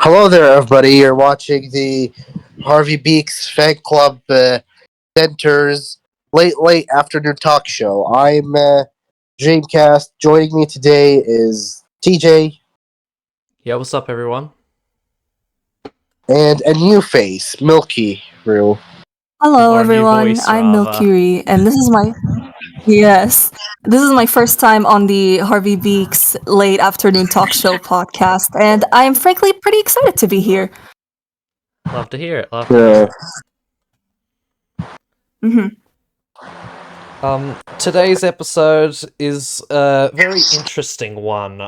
Hello there, everybody. You're watching the Harvey Beaks Fan Club Center's late afternoon talk show. I'm Dreamcast. Joining me today is TJ Yeah, what's up, everyone? and a new face, Milky. Real. Hello, Or a new everyone. voice, I'm rather. Milky, and this is my first time on the Harvey Beaks late afternoon talk show podcast, and I am frankly pretty excited to be here. Love to hear it. hmm Today's episode is a very interesting one.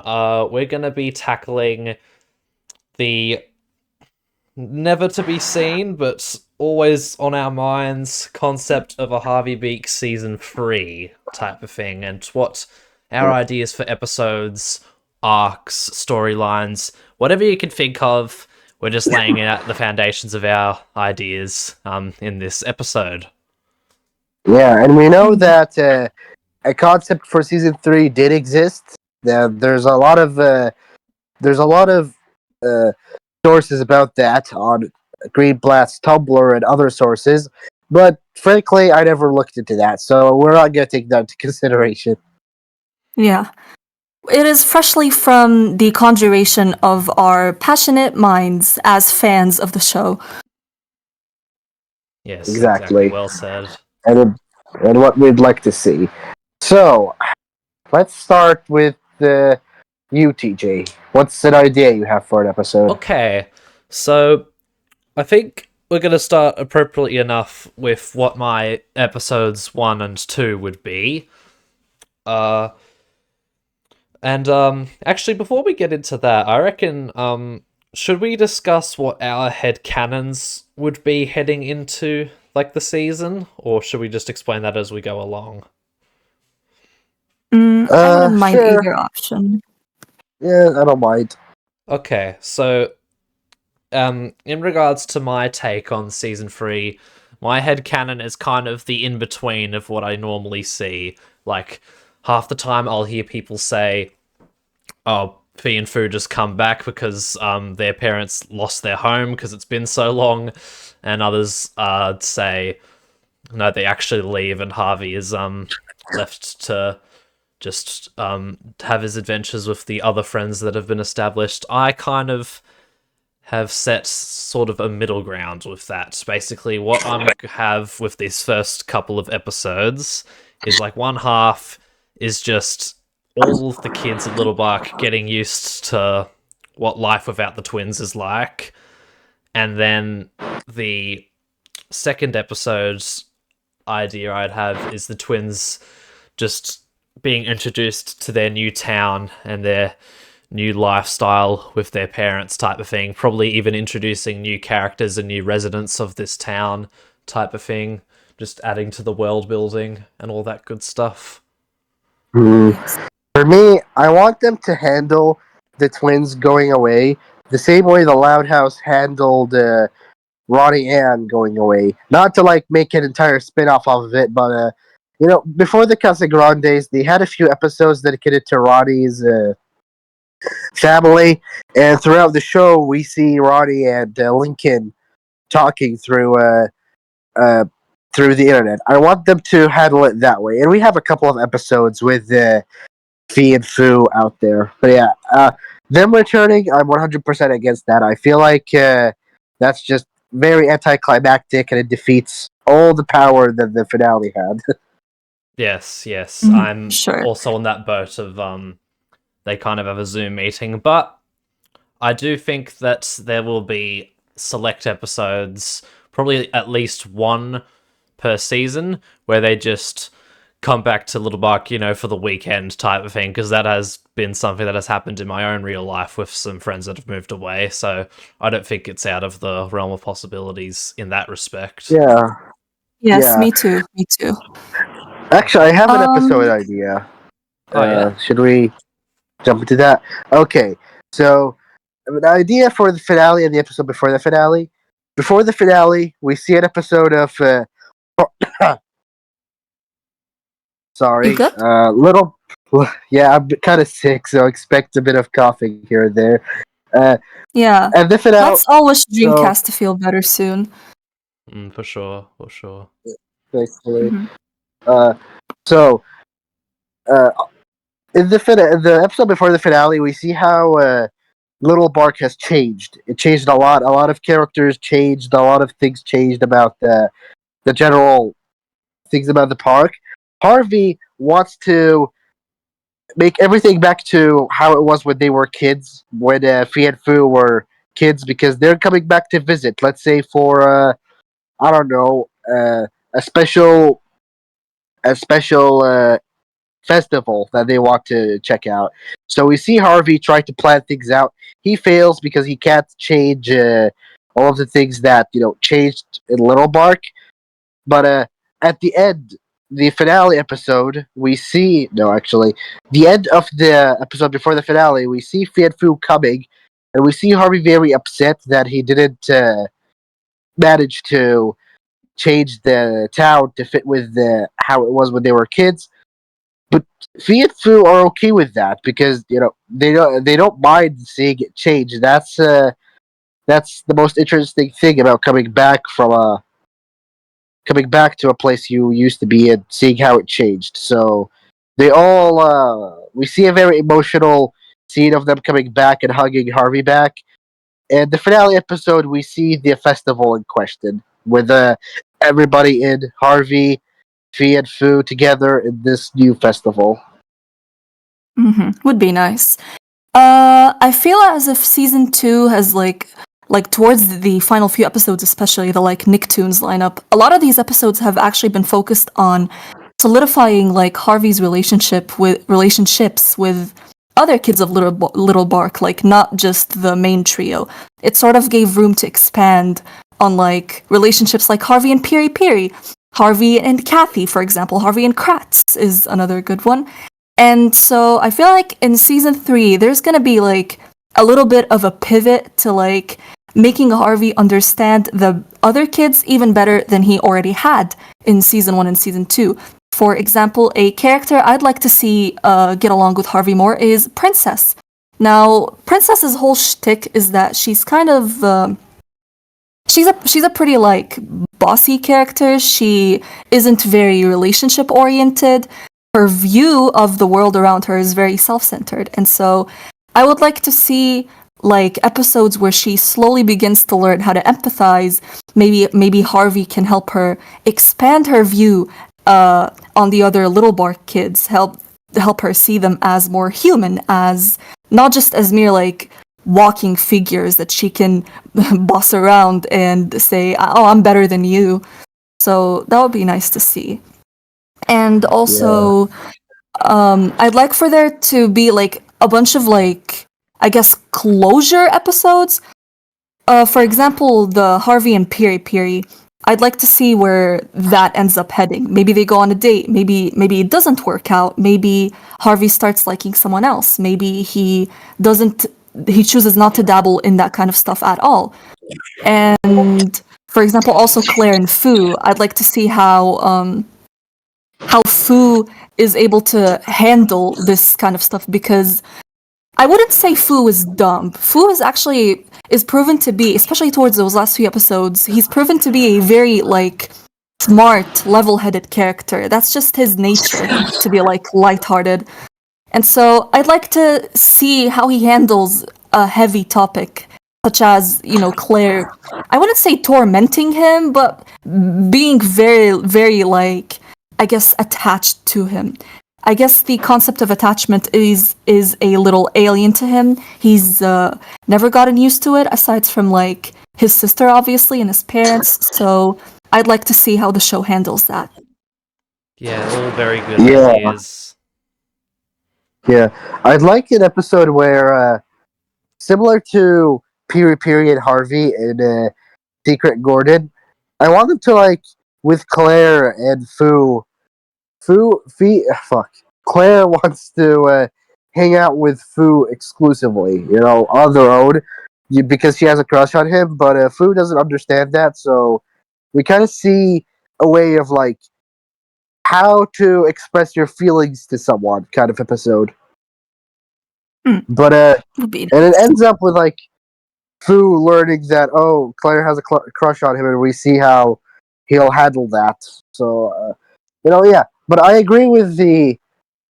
We're gonna be tackling the never to be seen, but always on our minds concept of a Harvey Beaks season 3 type of thing, and what our ideas for episodes, arcs, storylines, whatever you can think of. We're just laying out the foundations of our ideas in this episode. Yeah, and we know that a concept for season 3 did exist. There's a lot of sources about that on Greenblatt's Tumblr and other sources, but frankly, I never looked into that, so we're not going to take that into consideration. Yeah. It is freshly from the conjuration of our passionate minds as fans of the show. Yes, Exactly. Well said. And what we'd like to see. So, let's start with you, TJ. What's an idea you have for an episode? Okay, so I think we're going to start appropriately enough with what my episodes 1 and 2 would be. Actually, before we get into that, I reckon, should we discuss what our headcanons would be heading into, like, the season? Or should we just explain that as we go along? I wouldn't mind Sure. either option. Yeah, I don't mind. Okay, so, in regards to my take on Season 3, my headcanon is kind of the in-between of what I normally see. Like, half the time I'll hear people say, oh, Fee and Fu just come back because their parents lost their home because it's been so long, and others say, no, they actually leave and Harvey is left to just have his adventures with the other friends that have been established. I kind of have set sort of a middle ground with that. Basically, what I'm going to have with these first couple of episodes is like one half is just all of the kids at Little Bark getting used to what life without the twins is like. And then the second episode's idea I'd have is the twins just being introduced to their new town and their new lifestyle with their parents type of thing. Probably even introducing new characters and new residents of this town type of thing. Just adding to the world building and all that good stuff. For me, I want them to handle the twins going away the same way the Loud House handled Ronnie Ann going away. Not to like make an entire spin-off of it, but before the Casagrandes, they had a few episodes dedicated to Ronnie's family, and throughout the show, we see Ronnie and Lincoln talking through the internet. I want them to handle it that way, and we have a couple of episodes with Fee and Fu out there. But yeah, them returning, I'm 100% against that. I feel like that's just very anticlimactic, and it defeats all the power that the finale had. Yes. Mhm, I'm sure. also on that boat of they kind of have a Zoom meeting, but I do think that there will be select episodes, probably at least one per season, where they just come back to Little Bark, for the weekend type of thing, because that has been something that has happened in my own real life with some friends that have moved away. So I don't think it's out of the realm of possibilities in that respect. Yeah. Yes, Yeah. me too. Me too. Actually, I have an Um, episode idea. Oh, yeah? Should we jump into that? Okay. So, an idea for the finale and the episode before the finale. Before the finale, we see an episode of. You Sorry. good? Little. Yeah, I'm kind of sick, so expect a bit of coughing here and there. Yeah. And the finale. Let's all wish So, Dreamcast to feel better soon. For sure, for sure. basically. Mhm. So, in the episode before the finale, we see how Little Bark has changed. It changed a lot. A lot of characters changed. A lot of things changed about the general things about the park. Harvey wants to make everything back to how it was when they were kids, when Fee and Foo were kids, because they're coming back to visit. Let's say for I don't know, a special festival that they want to check out. So we see Harvey try to plan things out. He fails because he can't change all of the things that changed in Little Bark. But at the end, the finale episode, we see the end of the episode before the finale, we see Fian Fu coming, and we see Harvey very upset that he didn't manage to change the town to fit with how it was when they were kids. But Fiat Fu are okay with that because they don't mind seeing it change. That's the most interesting thing about coming back to a place you used to be and seeing how it changed. So they all we see a very emotional scene of them coming back and hugging Harvey back. And the finale episode, we see the festival in question with everybody in Harvey, Fee, and Fu together in this new festival. Would be nice. I feel as if season 2 has like towards the final few episodes, especially the like Nicktoons lineup. A lot of these episodes have actually been focused on solidifying like Harvey's relationships with other kids of Little Bark, like not just the main trio. It sort of gave room to expand on like relationships like Harvey and Piri Piri, Harvey and Kathy, for example. Harvey and Kratz is another good one. And so I feel like in season 3, there's gonna be like a little bit of a pivot to like making Harvey understand the other kids even better than he already had in season 1 and season 2. For example, a character I'd like to see get along with Harvey more is Princess. Now, Princess's whole shtick is that she's kind of she's a pretty like bossy character. She isn't very relationship oriented. Her view of the world around her is very self-centered, and so I would like to see like episodes where she slowly begins to learn how to empathize. Maybe Harvey can help her expand her view on the other Little Bark kids, help her see them as more human, as not just as mere like walking figures that she can boss around and say, "Oh, I'm better than you." So that would be nice to see. And also, I'd like for there to be like a bunch of like, I guess, closure episodes. For example, the Harvey and Piri Piri. I'd like to see where that ends up heading. Maybe they go on a date. Maybe it doesn't work out. Maybe Harvey starts liking someone else. Maybe he doesn't. He chooses not to dabble in that kind of stuff at all. And for example, also Claire and Fu. I'd like to see how Fu is able to handle this kind of stuff, because I wouldn't say Fu is dumb. Fu is proven to be, especially towards those last few episodes, he's proven to be a very like smart, level-headed character. That's just his nature to be like lighthearted. And so I'd like to see how he handles a heavy topic such as, Claire. I wouldn't say tormenting him, but being very, very like, I guess, attached to him. I guess the concept of attachment is a little alien to him. He's never gotten used to it, aside from like his sister, obviously, and his parents. So I'd like to see how the show handles that. Yeah, all very good Yeah. ideas. Yeah, I'd like an episode where, similar to period Harvey and Secret Gordon, I want them to like with Claire and Fu. Fuck. Claire wants to hang out with Fu exclusively, on their own, because she has a crush on him. But Fu doesn't understand that, so we kind of see a way of like how to express your feelings to someone kind of episode. But Would be and it nice. ends up with like Fu learning that Claire has a crush on him, and we see how he'll handle that. So yeah. But I agree with the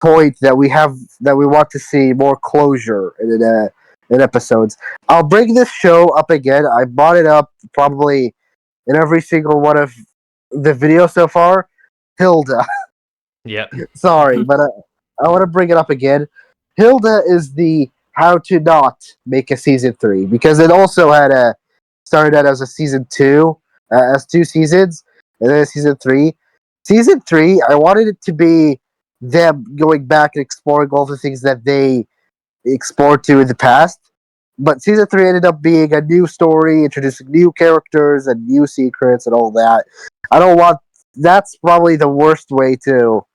point that we want to see more closure in episodes. I'll bring this show up again. I brought it up probably in every single one of the videos so far. Hilda. Yep. Sorry, but I want to bring it up again. Hilda is the how to not make a season 3, because it also had a started out as a season 2, as 2 seasons, and then a season 3. Season 3, I wanted it to be them going back and exploring all the things that they explored to in the past. But season 3 ended up being a new story, introducing new characters and new secrets and all that. I don't want. That's probably the worst way to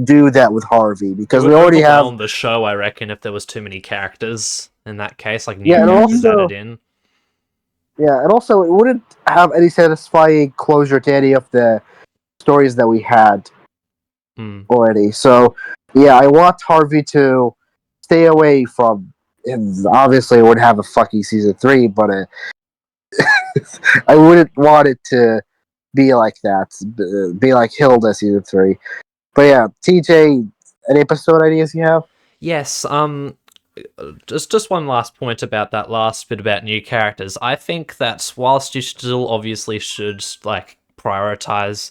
do that with Harvey, It because would we already have. overwhelm the show, I reckon, if there was too many characters in that case, like new Yeah, and characters also added in. Yeah, and also it wouldn't have any satisfying closure to any of the stories that we had already. So yeah, I want Harvey to stay away from. And obviously, it would have a fucking season 3, but I wouldn't want it to be like that. Be like Hilda season 3. But yeah, TJ, any episode ideas you have? Yes, just one last point about that last bit about new characters. I think that whilst you still obviously should like prioritize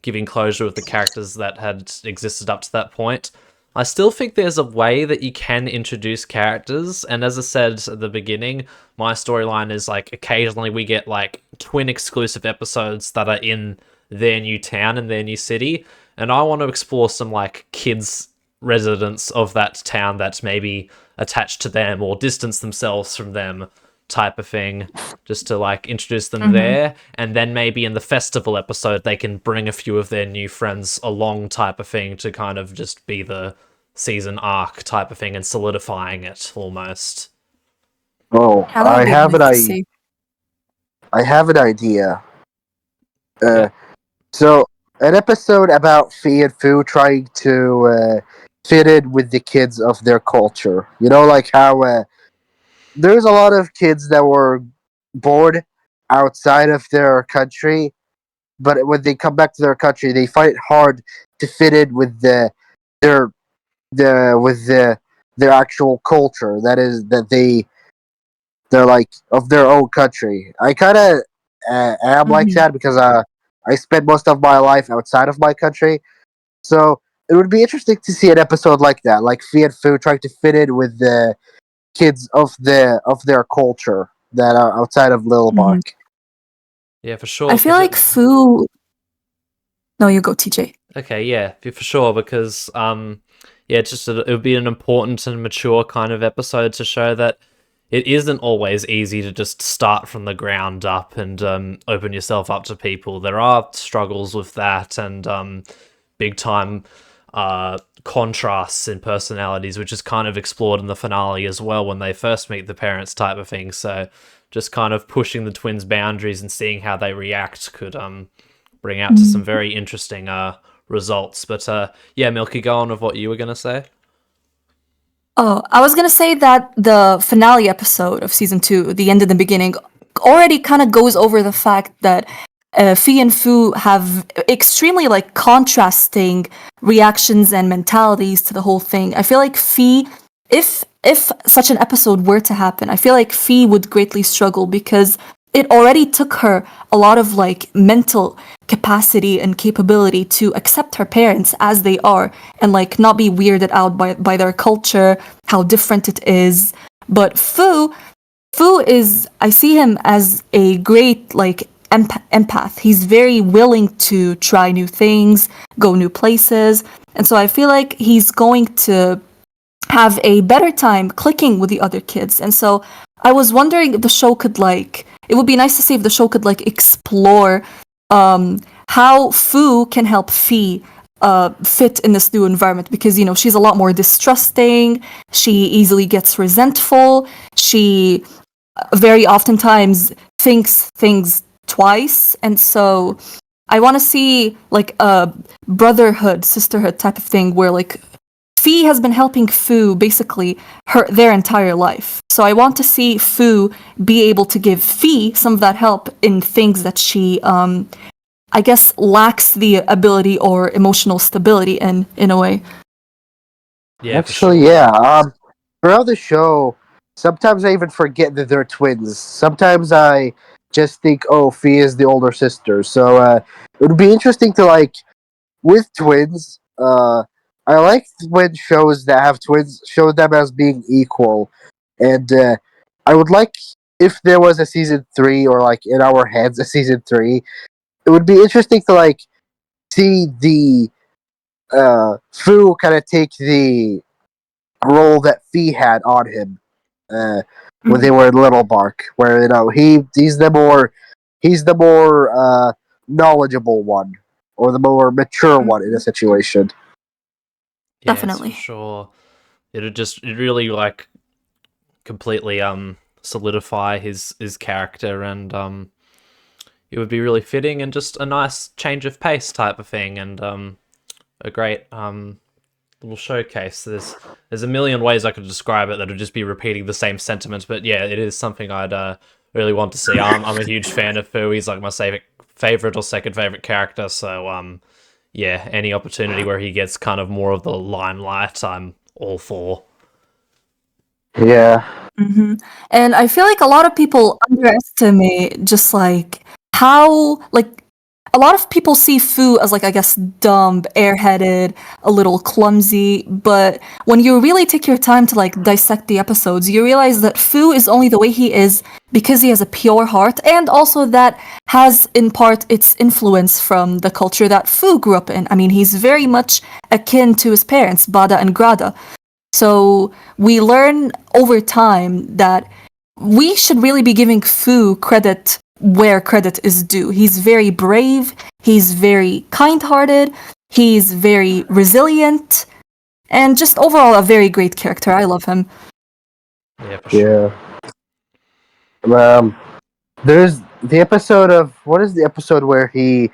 giving closure with the characters that had existed up to that point, I still think there's a way that you can introduce characters. And as I said at the beginning, my storyline is like occasionally we get like twin exclusive episodes that are in their new town and their new city, and I want to explore some like kids residents of that town that's maybe attached to them or distance themselves from them type of thing, just to like introduce them there, and then maybe in the festival episode they can bring a few of their new friends along type of thing to kind of just be the season arc type of thing and solidifying it almost. Oh, Yeah, that would be nice to see. I have an idea. Yeah. So an episode about Fee and Fu trying to fit in with the kids of their culture. Like how there's a lot of kids that were born outside of their country, but when they come back to their country, they find it hard to fit in with their their actual culture. That is that they're like of their own country. I kind of am like that because I spent most of my life outside of my country, so it would be interesting to see an episode like that, like Fee and Fu trying to fit in with the kids of their culture that are outside of Little Buck. Yeah, for sure. I feel like Fu. No, you go, TJ. Okay, yeah, for sure, because yeah, it's just it would be an important and mature kind of episode to show that it isn't always easy to just start from the ground up and open yourself up to people. There are struggles with that and big time contrasts in personalities, which is kind of explored in the finale as well when they first meet the parents type of thing. So just kind of pushing the twins' boundaries and seeing how they react could bring out to some very interesting results. But yeah, Milky, go on with what you were going to say. Oh, I was gonna say that the finale episode of season 2, the end and the beginning, already kind of goes over the fact that Fee and Fu have extremely like contrasting reactions and mentalities to the whole thing. I feel like Fee, if such an episode were to happen, I feel like Fee would greatly struggle because it already took her a lot of like mental capacity and capability to accept her parents as they are and like not be weirded out by their culture, how different it is. But Fu is, I see him as a great like empath. He's very willing to try new things, go new places. And so I feel like he's going to have a better time clicking with the other kids. And so I was wondering if the show could it would be nice to see if the show could explore how Fu can help Fee fit in this new environment, because she's a lot more distrusting, she easily gets resentful, she very oftentimes thinks things twice, and so I want to see a brotherhood, sisterhood type of thing where Fee has been helping Fu basically their entire life. So I want to see Fu be able to give Fee some of that help in things that she I guess lacks the ability or emotional stability in a way. Yeah, actually, for sure. yeah. Throughout the show, sometimes I even forget that they're twins. Sometimes I just think, oh, Fee is the older sister. So it would be interesting to with twins. I like when shows that have twins show them as being equal, and I would like if there was a season 3 or in our heads a season 3. It would be interesting to see the Fu kind of take the role that Fee had on him when they were in Little Bark, where he's the more knowledgeable one or the more mature one in a situation. Yes, Definitely. for sure. It really completely solidify his character, and it would be really fitting and just a nice change of pace type of thing, and a great little showcase. There's a million ways I could describe it that would just be repeating the same sentiments, but yeah, it is something I'd really want to see. I'm a huge fan of Fu. He's my favorite or second favorite character, so yeah, any opportunity where he gets kind of more of the limelight, I'm all for. Yeah. Mm-hmm. And I feel like a lot of people underestimate just how a lot of people see Fu as I guess dumb, airheaded, a little clumsy, but when you really take your time to dissect the episodes, you realize that Fu is only the way he is because he has a pure heart, and also that has in part its influence from the culture that Fu grew up in. I mean, he's very much akin to his parents, Bada and Grada. So we learn over time that we should really be giving Fu credit where credit is due. He's very brave, he's very kind-hearted, he's very resilient, and just overall a very great character. I love him. Yeah, for sure. Yeah. There's the episode of what is the episode where he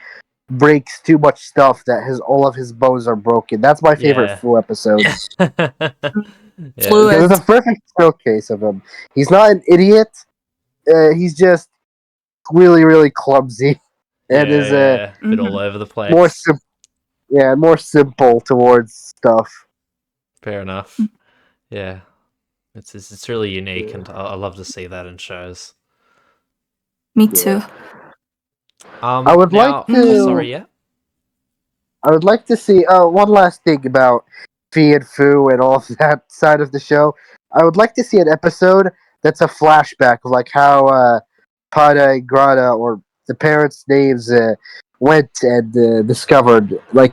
breaks too much stuff that all of his bones are broken. That's my favorite Yeah. Fu episode. Yeah. Fluid. Because it's a perfect showcase of him. He's not an idiot. He's just really, really clumsy, and is Yeah. Bit all Mhm. over the more place. more simple towards stuff. Fair enough. Yeah. It's really unique, and I love to see that in shows. Me too. I would like Now, oh, to. sorry, yeah. I would like to see one last thing about Fee and Fu and all of that side of the show. I would like to see an episode that's a flashback of how Pada and Grata, or the parents' names, went and discovered an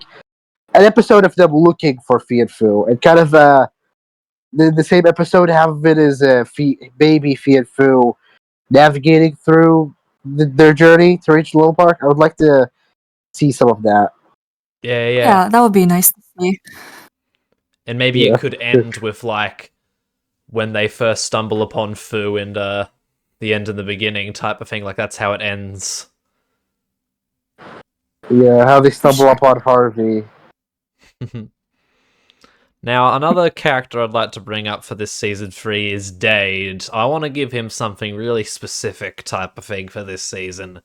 episode of them looking for Fee and Fu, and kind of the same episode have it as baby Fee and Fu navigating through their journey to reach Little Park. I would like to see some of that. Yeah, Yeah, that would be nice to see. And maybe it Yeah. could end with when they first stumble upon Fu and the end and the beginning type of thing. That's how it ends. Yeah, how they For stumble sure. upon Harvey. Now, another character I'd like to bring up for this season 3 is Dade. I want to give him something really specific type of thing for this season.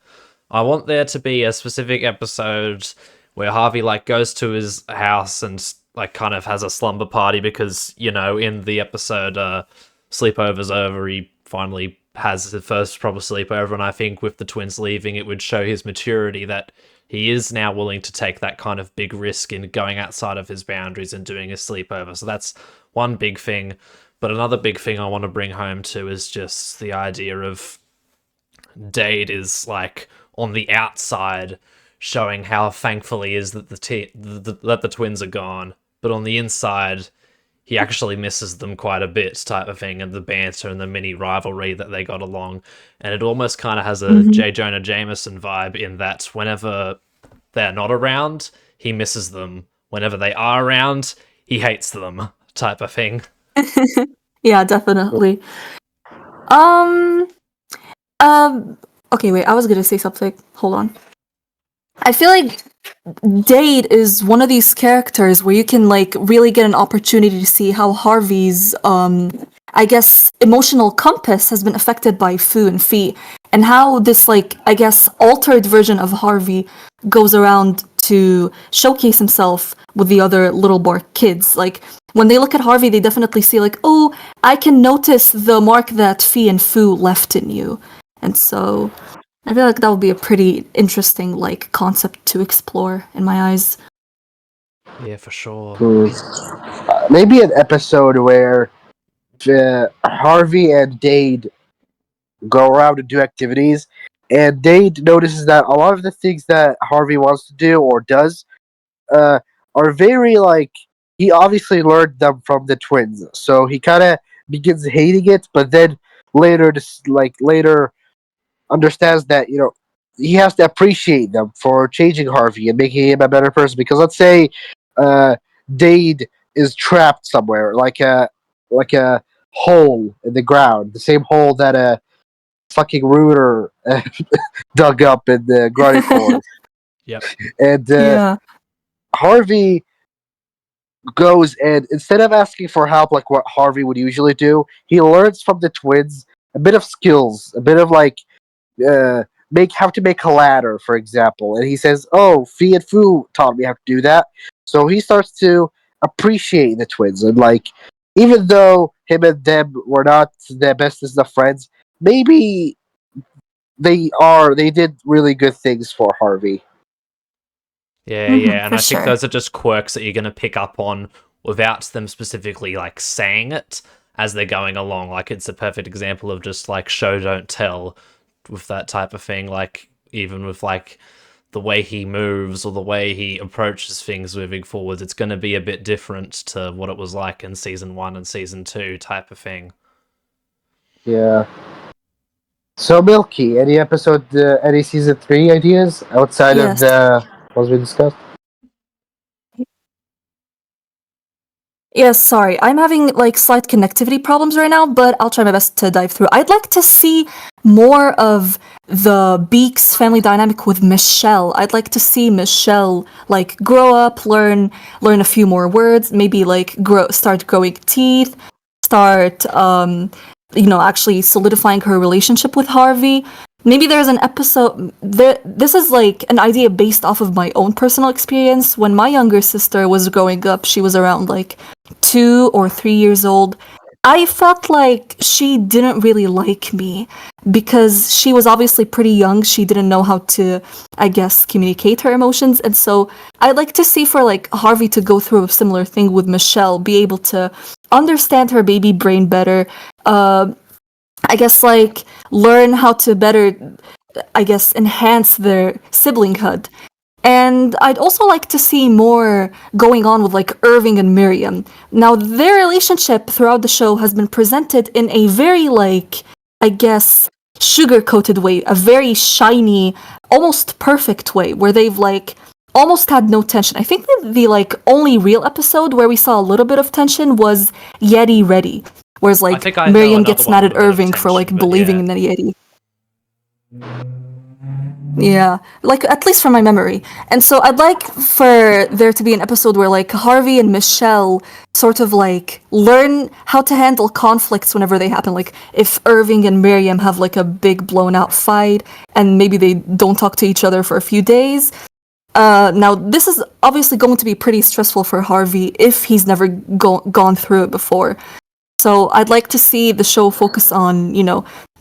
I want there to be a specific episode where Harvey goes to his house and kind of has a slumber party because, in the episode Sleepover's Over, he finally has the first proper sleepover, and I think with the twins leaving, it would show his maturity that he is now willing to take that kind of big risk in going outside of his boundaries and doing a sleepover. So that's one big thing. But another big thing I want to bring home to is just the idea of Dade is like on the outside, showing how thankful he is that that the twins are gone, but on the inside, he actually misses them quite a bit, type of thing, and the banter and the mini rivalry that they got along. And it almost kind of has a J. Jonah Jameson vibe in that whenever they're not around, he misses them. Whenever they are around, he hates them, type of thing. Yeah, definitely. Um. Okay, wait. I was gonna say something. Hold on. I feel like Dade is one of these characters where you can like really get an opportunity to see how Harvey's I guess emotional compass has been affected by Fu and Fee, and how this like I guess altered version of Harvey goes around to showcase himself with the other Little Bark kids. Like when they look at Harvey, they definitely see like, oh, I can notice the mark that Fee and Fu left in you, and so I feel like that would be a pretty interesting like concept to explore in my eyes. Yeah, for sure. Maybe an episode where Harvey and Dade go around and do activities, and Dade notices that a lot of the things that Harvey wants to do or does uh, are very like he obviously learned them from the twins, so he kind of begins hating it, but then later understands that he has to appreciate them for changing Harvey and making him a better person. Because let's say uh, Dade is trapped somewhere, like a hole in the ground, the same hole that a fucking rooter dug up in the grotty core, Yep. and Yeah. Harvey goes and instead of asking for help like what Harvey would usually do, he learns from the twins a bit of skills, a bit of like make how to make a ladder, for example. And he says, "Oh, Fee and Fu taught me how to do that." So he starts to appreciate the twins, and like, even though him and them were not the bestest of friends, maybe they did really good things for Harvey. Yeah, yeah, and For I think sure. those are just quirks that you're going to pick up on without them specifically like saying it as they're going along. Like it's a perfect example of just like show don't tell with that type of thing. Like even with like the way he moves or the way he approaches things moving forwards, it's going to be a bit different to what it was like in season 1 and season 2 type of thing. Yeah. So Milky, any season 3 ideas outside of Yes. the ones we discussed? Yes, sorry. I'm having like slight connectivity problems right now, but I'll try my best to dive through. I'd like to see more of the Beaks family dynamic with Michelle. I'd like to see Michelle like grow up, learn a few more words, maybe like start growing teeth, start actually solidifying her relationship with Harvey. Maybe there's an episode this is like an idea based off of my own personal experience. When my younger sister was growing up, she was around like 2 or 3 years old. I felt like she didn't really like me because she was obviously pretty young. She didn't know how to, I guess, communicate her emotions. And so I'd like to see for like Harvey to go through a similar thing with Michelle, be able to understand her baby brain better. I guess like learn how to better, I guess, enhance their siblinghood. And I'd also like to see more going on with like Irving and Miriam. Now, their relationship throughout the show has been presented in a very like, I guess, sugar-coated way, a very shiny, almost perfect way, where they've like almost had no tension. I think that the like only real episode where we saw a little bit of tension was Yeti Ready, whereas I like think I know Miriam another gets one mad with at a bit of Irving for like tension, but believing yeah. in the Yeti. Yeah, like at least from my memory. And so I'd like for there to be an episode where like Harvey and Michelle sort of like learn how to handle conflicts whenever they happen. Like if Irving and Miriam have like a big blown out fight and maybe they don't talk to each other for a few days. Now this is obviously going to be pretty stressful for Harvey if he's never gone through it before. So I'd like to see the show focus on,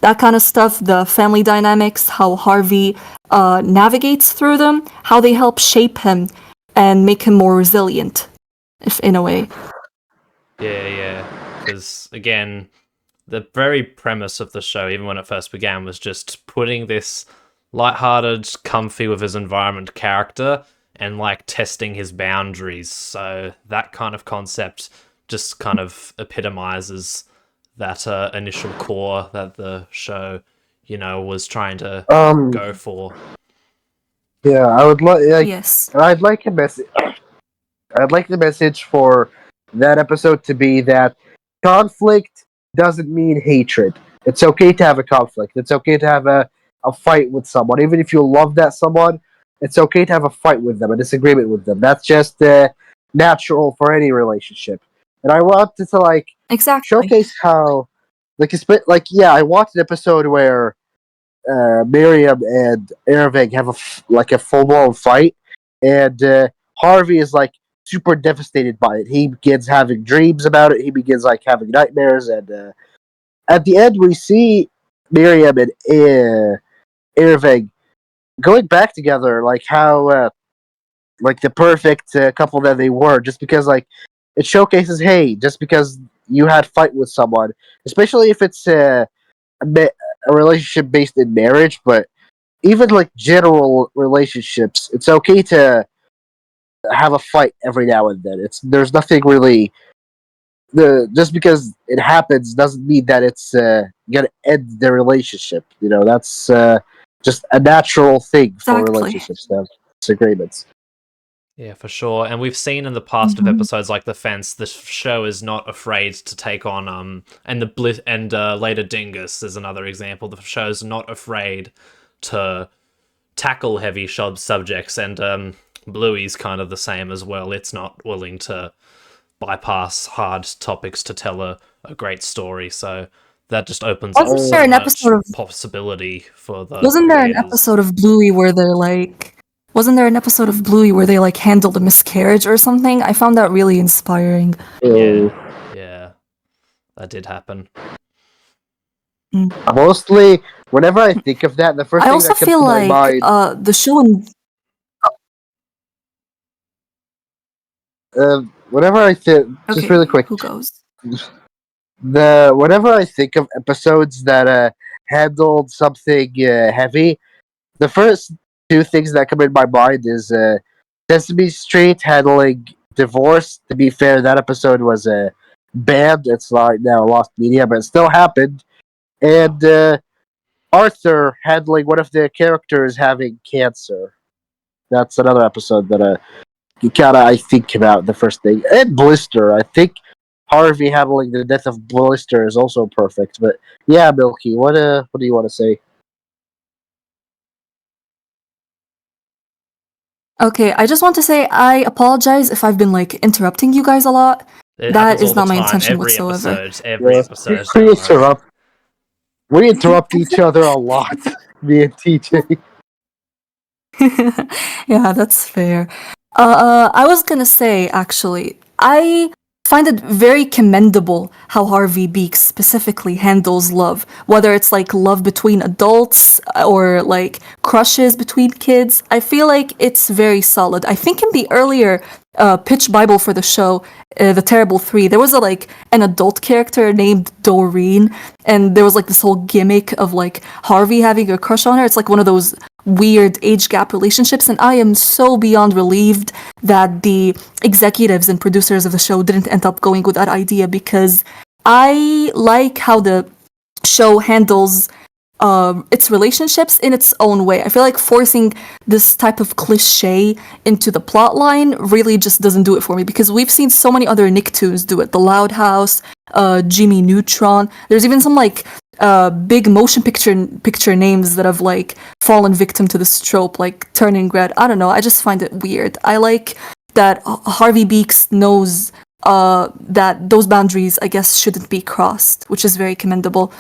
that kind of stuff, the family dynamics, how Harvey navigates through them, how they help shape him and make him more resilient, if in a way. Yeah, yeah. Because again, the very premise of the show, even when it first began, was just putting this lighthearted, comfy with his environment character and like testing his boundaries. So that kind of concept just kind of epitomizes that initial core that the show, was trying to go for. Yeah, I would like. Yes. I'd like a message. I'd like the message for that episode to be that conflict doesn't mean hatred. It's okay to have a conflict. It's okay to have a fight with someone. Even if you love that someone, it's okay to have a fight with them, a disagreement with them. That's just natural for any relationship. And I wanted to like Exactly. showcase how, yeah, I watched an episode where Miriam and Irving have a full blown fight, and Harvey is like super devastated by it. He begins having dreams about it. He begins like having nightmares, and at the end we see Miriam and Irving going back together, like how like the perfect couple that they were, just because like it showcases, hey, just because you had fight with someone, especially if it's a relationship based in marriage, but even like general relationships, it's okay to have a fight every now and then. There's nothing really just because it happens doesn't mean that it's gonna end the relationship. That's just a natural thing for Exactly. relationships to have disagreements. Yeah, for sure. And we've seen in the past of episodes like The Fence, the show is not afraid to take on and later Dingus is another example. The show's not afraid to tackle heavy subjects, and Bluey's kind of the same as well. It's not willing to bypass hard topics to tell a great story. So that just opens up Wasn't so there an much episode of possibility for the Wasn't there an creators. episode of Bluey where they're like Wasn't there an episode of Bluey where they like handled a miscarriage or something? I found that really inspiring. Yeah, that did happen. Mostly, whenever I think of that, the first I thing also that comes feel to my like mind, the show and whenever I think, just okay, really quick, who goes? whenever I think of episodes that handled something heavy, the first two things that come in my mind is Sesame Street handling divorce. To be fair, that episode was banned. It's like now lost media, but it still happened. And Arthur handling one of the characters having cancer. That's another episode that you kind of I think about the first thing. And Blister, I think Harvey handling the death of Blister is also perfect. But yeah, Milky, what do you want to say? Okay, I just want to say I apologize if I've been like interrupting you guys a lot. It That happens is all the not my time. intention whatsoever. Every Yes, episode. we Don't worry. we interrupt each other a lot. Me and TJ. Yeah, that's fair. I was gonna say, actually, I find it very commendable how Harvey Beaks specifically handles love, whether it's like love between adults or like crushes between kids. I feel like it's very solid. I think in the earlier pitch Bible for the show, The Terrible Three, there was an adult character named Doreen, and there was like this whole gimmick of like Harvey having a crush on her. It's like one of those weird age gap relationships, and I am so beyond relieved that the executives and producers of the show didn't end up going with that idea, because I like how the show handles its relationships in its own way. I feel like forcing this type of cliche into the plot line really just doesn't do it for me, because we've seen so many other Nicktoons do it. The Loud House, Jimmy Neutron. There's even some big motion picture names that have like fallen victim to this trope, like Turning Red. I don't know. I just find it weird. I like that Harvey Beaks knows that those boundaries, I guess, shouldn't be crossed, which is very commendable.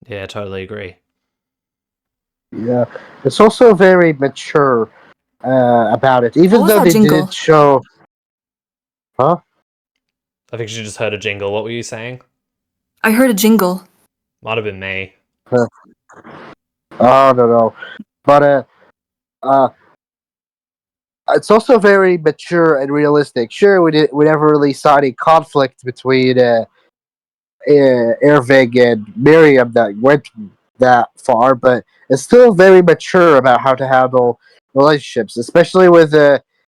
Yeah, totally agree. Yeah, it's also very mature about it, even What was though that they jingle? didn't show. Huh? I think you just heard a jingle. What were you saying? I heard a jingle. Might have been me. Oh no, but uh, it's also very mature and realistic. Sure, we never really saw any conflict between Ervig and Miriam that went that far, but it's still very mature about how to handle relationships, especially with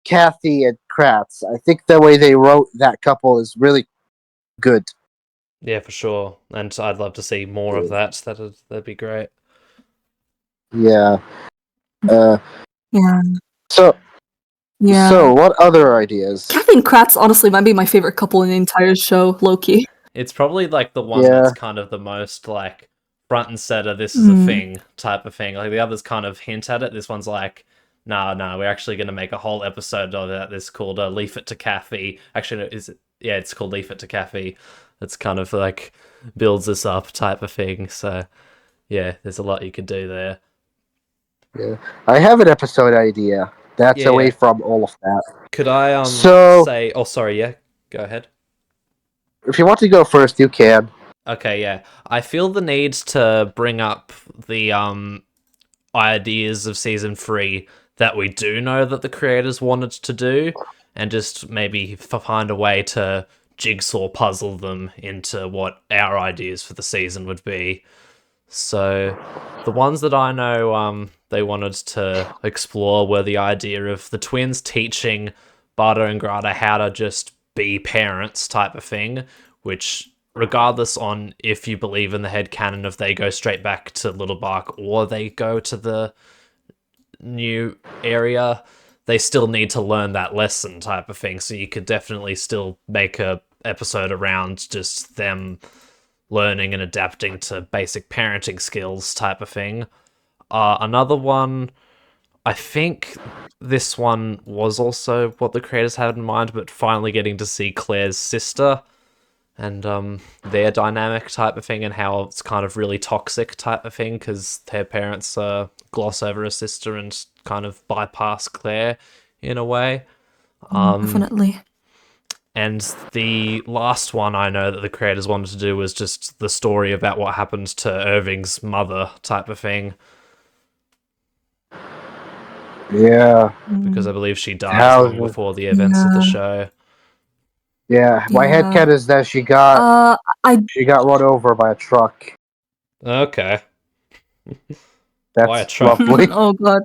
Kathy and Kratz. I think the way they wrote that couple is really good. Yeah, for sure. And I'd love to see more of that. That'd be great. Yeah. Uh, Yeah. so Yeah. what other ideas? Kathy and Kratz honestly might be my favorite couple in the entire show, Loki. It's probably like the one Yeah. that's kind of the most like front and center, this is a thing type of thing. Like the others kind of hint at it. This one's like, nah, we're actually going to make a whole episode of that. This called Leave It to Kathy. Actually, it's called Leave It to Kathy. It's kind of like builds this up type of thing. So yeah, there's a lot you could do there. Yeah. I have an episode idea that's Yeah, away yeah. from all of that. Could I So- say? Oh, sorry. Yeah, go ahead. If you want to go first, you can. Okay, yeah. I feel the need to bring up the ideas of season 3 that we do know that the creators wanted to do, and just maybe find a way to jigsaw puzzle them into what our ideas for the season would be. So the ones that I know they wanted to explore were the idea of the twins teaching Bardo and Grata how to just be parents type of thing, which regardless on if you believe in the headcanon if they go straight back to Little Bark or they go to the new area, they still need to learn that lesson type of thing. So you could definitely still make a episode around just them learning and adapting to basic parenting skills type of thing. Another one, I think this one was also what the creators had in mind, but finally getting to see Claire's sister and their dynamic type of thing, and how it's kind of really toxic type of thing because their parents gloss over her sister and kind of bypass Claire in a way. Definitely. And the last one I know that the creators wanted to do was just the story about what happened to Irving's mother type of thing, Yeah. because I believe she died How- long before the events of the Yeah. show. Yeah. My Yeah. headcanon is that she got run over by a truck. Okay. That's Why a truck? lovely. Oh god,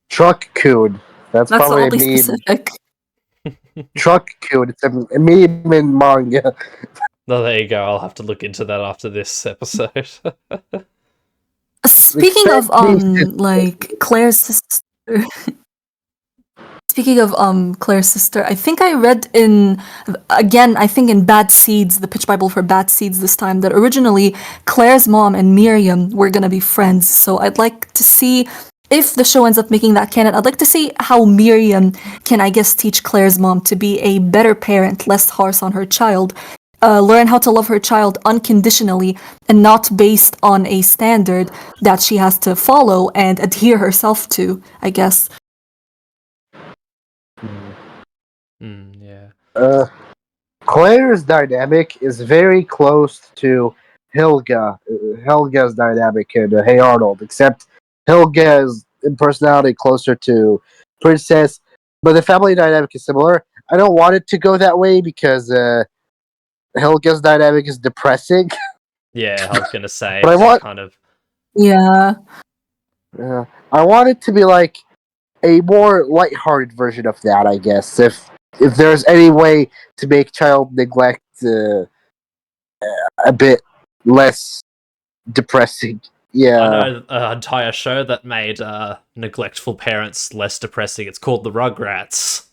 Truck coon. That's that's probably a oddly meme. specific. Truck coon. It's a meme in manga. No, there you go. I'll have to look into that after this episode. Speaking of like Claire's sister. Speaking of Claire's sister, I think I read I think in Bad Seeds, the pitch Bible for Bad Seeds this time, that originally Claire's mom and Miriam were gonna be friends. So I'd like to see, if the show ends up making that canon, I'd like to see how Miriam can, I guess, teach Claire's mom to be a better parent, less harsh on her child, learn how to love her child unconditionally and not based on a standard that she has to follow and adhere herself to, I guess. Yeah. Claire's dynamic is very close to Helga's dynamic in Hey Arnold, except Helga is in personality closer to Princess, but the family dynamic is similar. I don't want it to go that way because Helga's dynamic is depressing. Yeah, I was going to say, But I it's want- kind of... Yeah. I want it to be like a more lighthearted version of that, I guess. If there's any way to make child neglect a bit less depressing. Yeah. I know an entire show that made neglectful parents less depressing. It's called The Rugrats.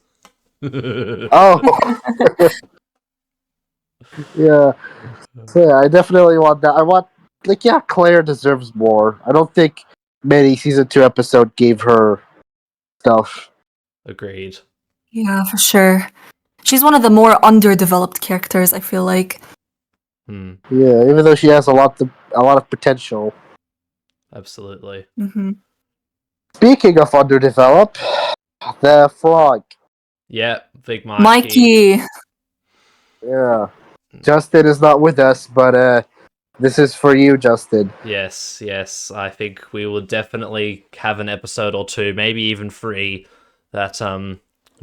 Oh. Yeah. So yeah, I definitely want that. I want, like, yeah, Claire deserves more. I don't think many season 2 episode gave her stuff. Agreed. Yeah, for sure. She's one of the more underdeveloped characters, I feel like. Yeah, even though she has a lot of potential. Absolutely. Mm-hmm. Speaking of underdeveloped, the frog. Yeah, Big Mikey. Mikey. Yeah. Justin is not with us, but this is for you, Justin. Yes. I think we will definitely have an episode or two, maybe even 3, that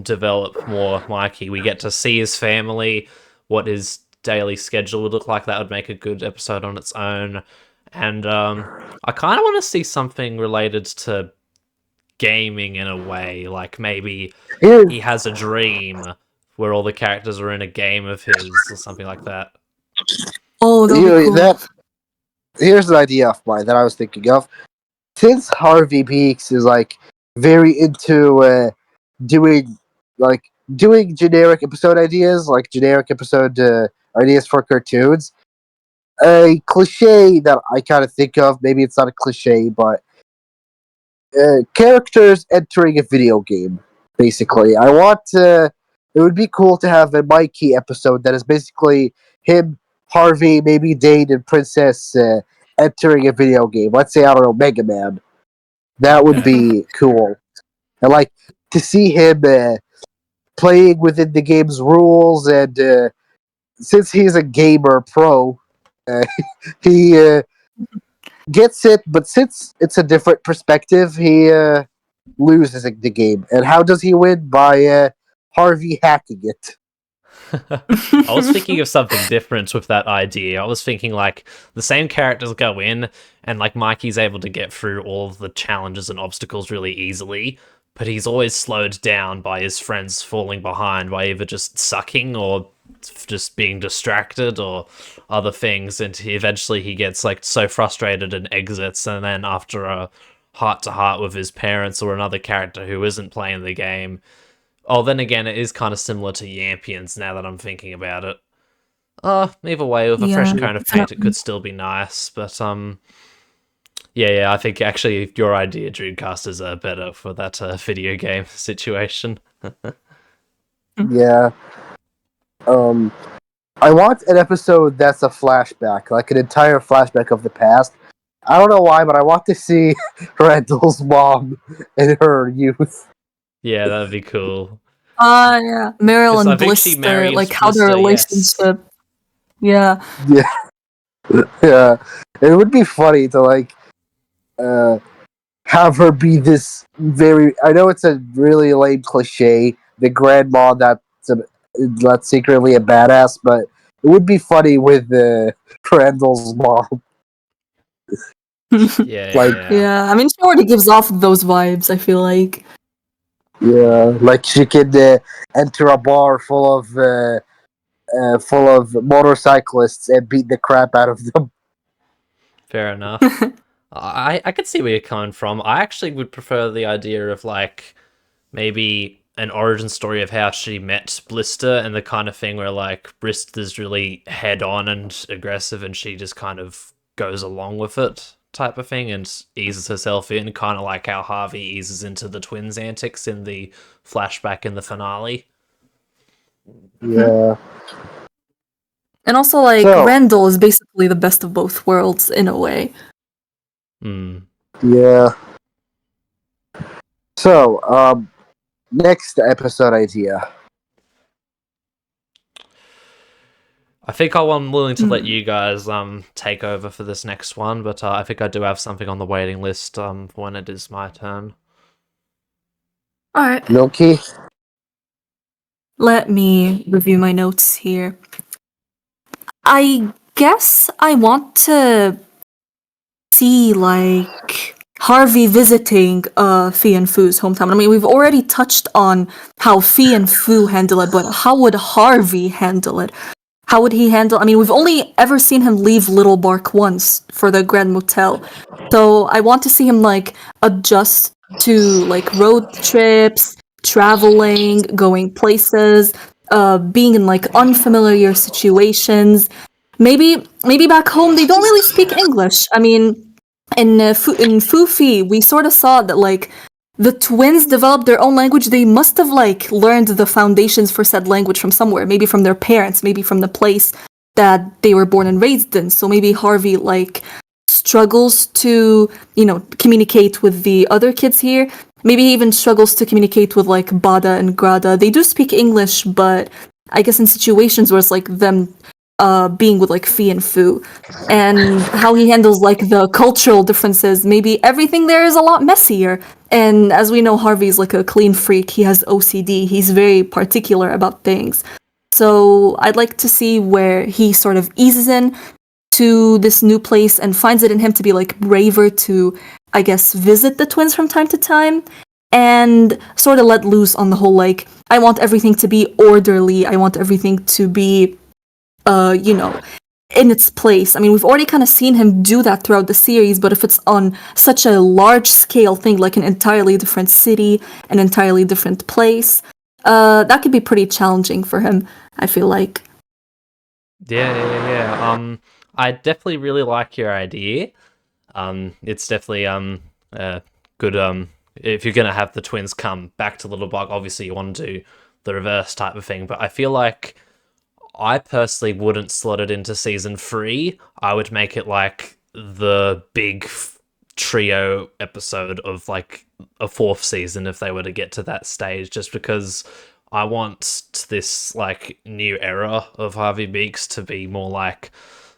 develop more Mikey. We get to see his family, what his daily schedule would look like. That would make a good episode on its own. And I kind of want to see something related to gaming in a way, like maybe he has a dream where all the characters are in a game of his or something like that. Oh, that'd be cool. Here's an idea of mine that I was thinking of. Since Harvey Beaks is like very into doing generic episode ideas, like generic episode ideas for cartoons, a cliche that I kind of think of, maybe it's not a cliche, but characters entering a video game, basically. I want it would be cool to have a Mikey episode that is basically him, Harvey, maybe Dane, and Princess entering a video game. Let's say, I don't know, Mega Man. That would be cool. And like to see him playing within the game's rules, and since he's a gamer pro, he gets it, but since it's a different perspective, he loses the game. And how does he win? By Harvey hacking it. I was thinking of something different with that idea. I was thinking like the same characters go in and like Mikey's able to get through all of the challenges and obstacles really easily, but he's always slowed down by his friends falling behind by either just sucking or just being distracted or other things, and eventually he gets like so frustrated and exits, and then after a heart-to-heart with his parents or another character who isn't playing the game. Oh, then again, it is kind of similar to Yampions now that I'm thinking about it. Either way, with a fresh coat of paint, it could still be nice. But yeah, I think actually your idea, Dreamcast, is better for that video game situation. Yeah. I want an episode that's a flashback, like an entire flashback of the past. I don't know why, but I want to see Randall's mom in her youth. Yeah, that'd be cool. Yeah. Meryl and Blister, like how their relationship. Yes. Yeah. Yeah. It would be funny to like have her be this very, I know it's a really lame cliche, the grandma that's secretly a badass, but it would be funny with Randall's mom. Yeah. I mean, she already gives off those vibes, I feel like. Yeah, like she could enter a bar full of motorcyclists and beat the crap out of them. Fair enough. I could see where you're coming from. I actually would prefer the idea of like maybe an origin story of how she met Blister, and the kind of thing where like Blister's really head on and aggressive and she just kind of goes along with it type of thing and eases herself in, kind of like how Harvey eases into the twins' antics in the flashback in the finale. Yeah. And also, like, Randall is basically the best of both worlds in a way. Yeah. So, next episode idea. I think I'm willing to let you guys take over for this next one, but I think I do have something on the waiting list when it is my turn. Alright. Milky? Let me review my notes here. I guess I want to see, like, Harvey visiting Fee and Foo's hometown. I mean, we've already touched on how Fee and Foo handle it, but how would Harvey handle it? How would he handle... I mean, we've only ever seen him leave Little Bark once for the Grand Motel. So I want to see him, like, adjust to, like, road trips, traveling, going places, being in, like, unfamiliar situations. Maybe back home they don't really speak English. I mean, in Foo-Fee, we sort of saw that, like, the twins developed their own language. They must have, like, learned the foundations for said language from somewhere. Maybe from their parents, maybe from the place that they were born and raised in. So maybe Harvey, like, struggles to, you know, communicate with the other kids here. Maybe he even struggles to communicate with, like, Bada and Grada. They do speak English, but I guess in situations where it's, like, them being with, like, Fee and Foo, and how he handles, like, the cultural differences. Maybe everything there is a lot messier. And as we know, Harvey's, like, a clean freak. He has OCD. He's very particular about things. So I'd like to see where he sort of eases in to this new place and finds it in him to be like braver to, I guess, visit the twins from time to time and sort of let loose on the whole like, I want everything to be orderly, I want everything to be in its place. I mean, we've already kind of seen him do that throughout the series, but if it's on such a large scale thing, like an entirely different city, an entirely different place, that could be pretty challenging for him, I feel like. Yeah. I definitely really like your idea. It's definitely good. If you're gonna have the twins come back to Little Bug, obviously you want to do the reverse type of thing. But I feel like I personally wouldn't slot it into season 3. I would make it like the big trio episode of like a 4th season if they were to get to that stage, just because I want this like new era of Harvey Beaks to be more like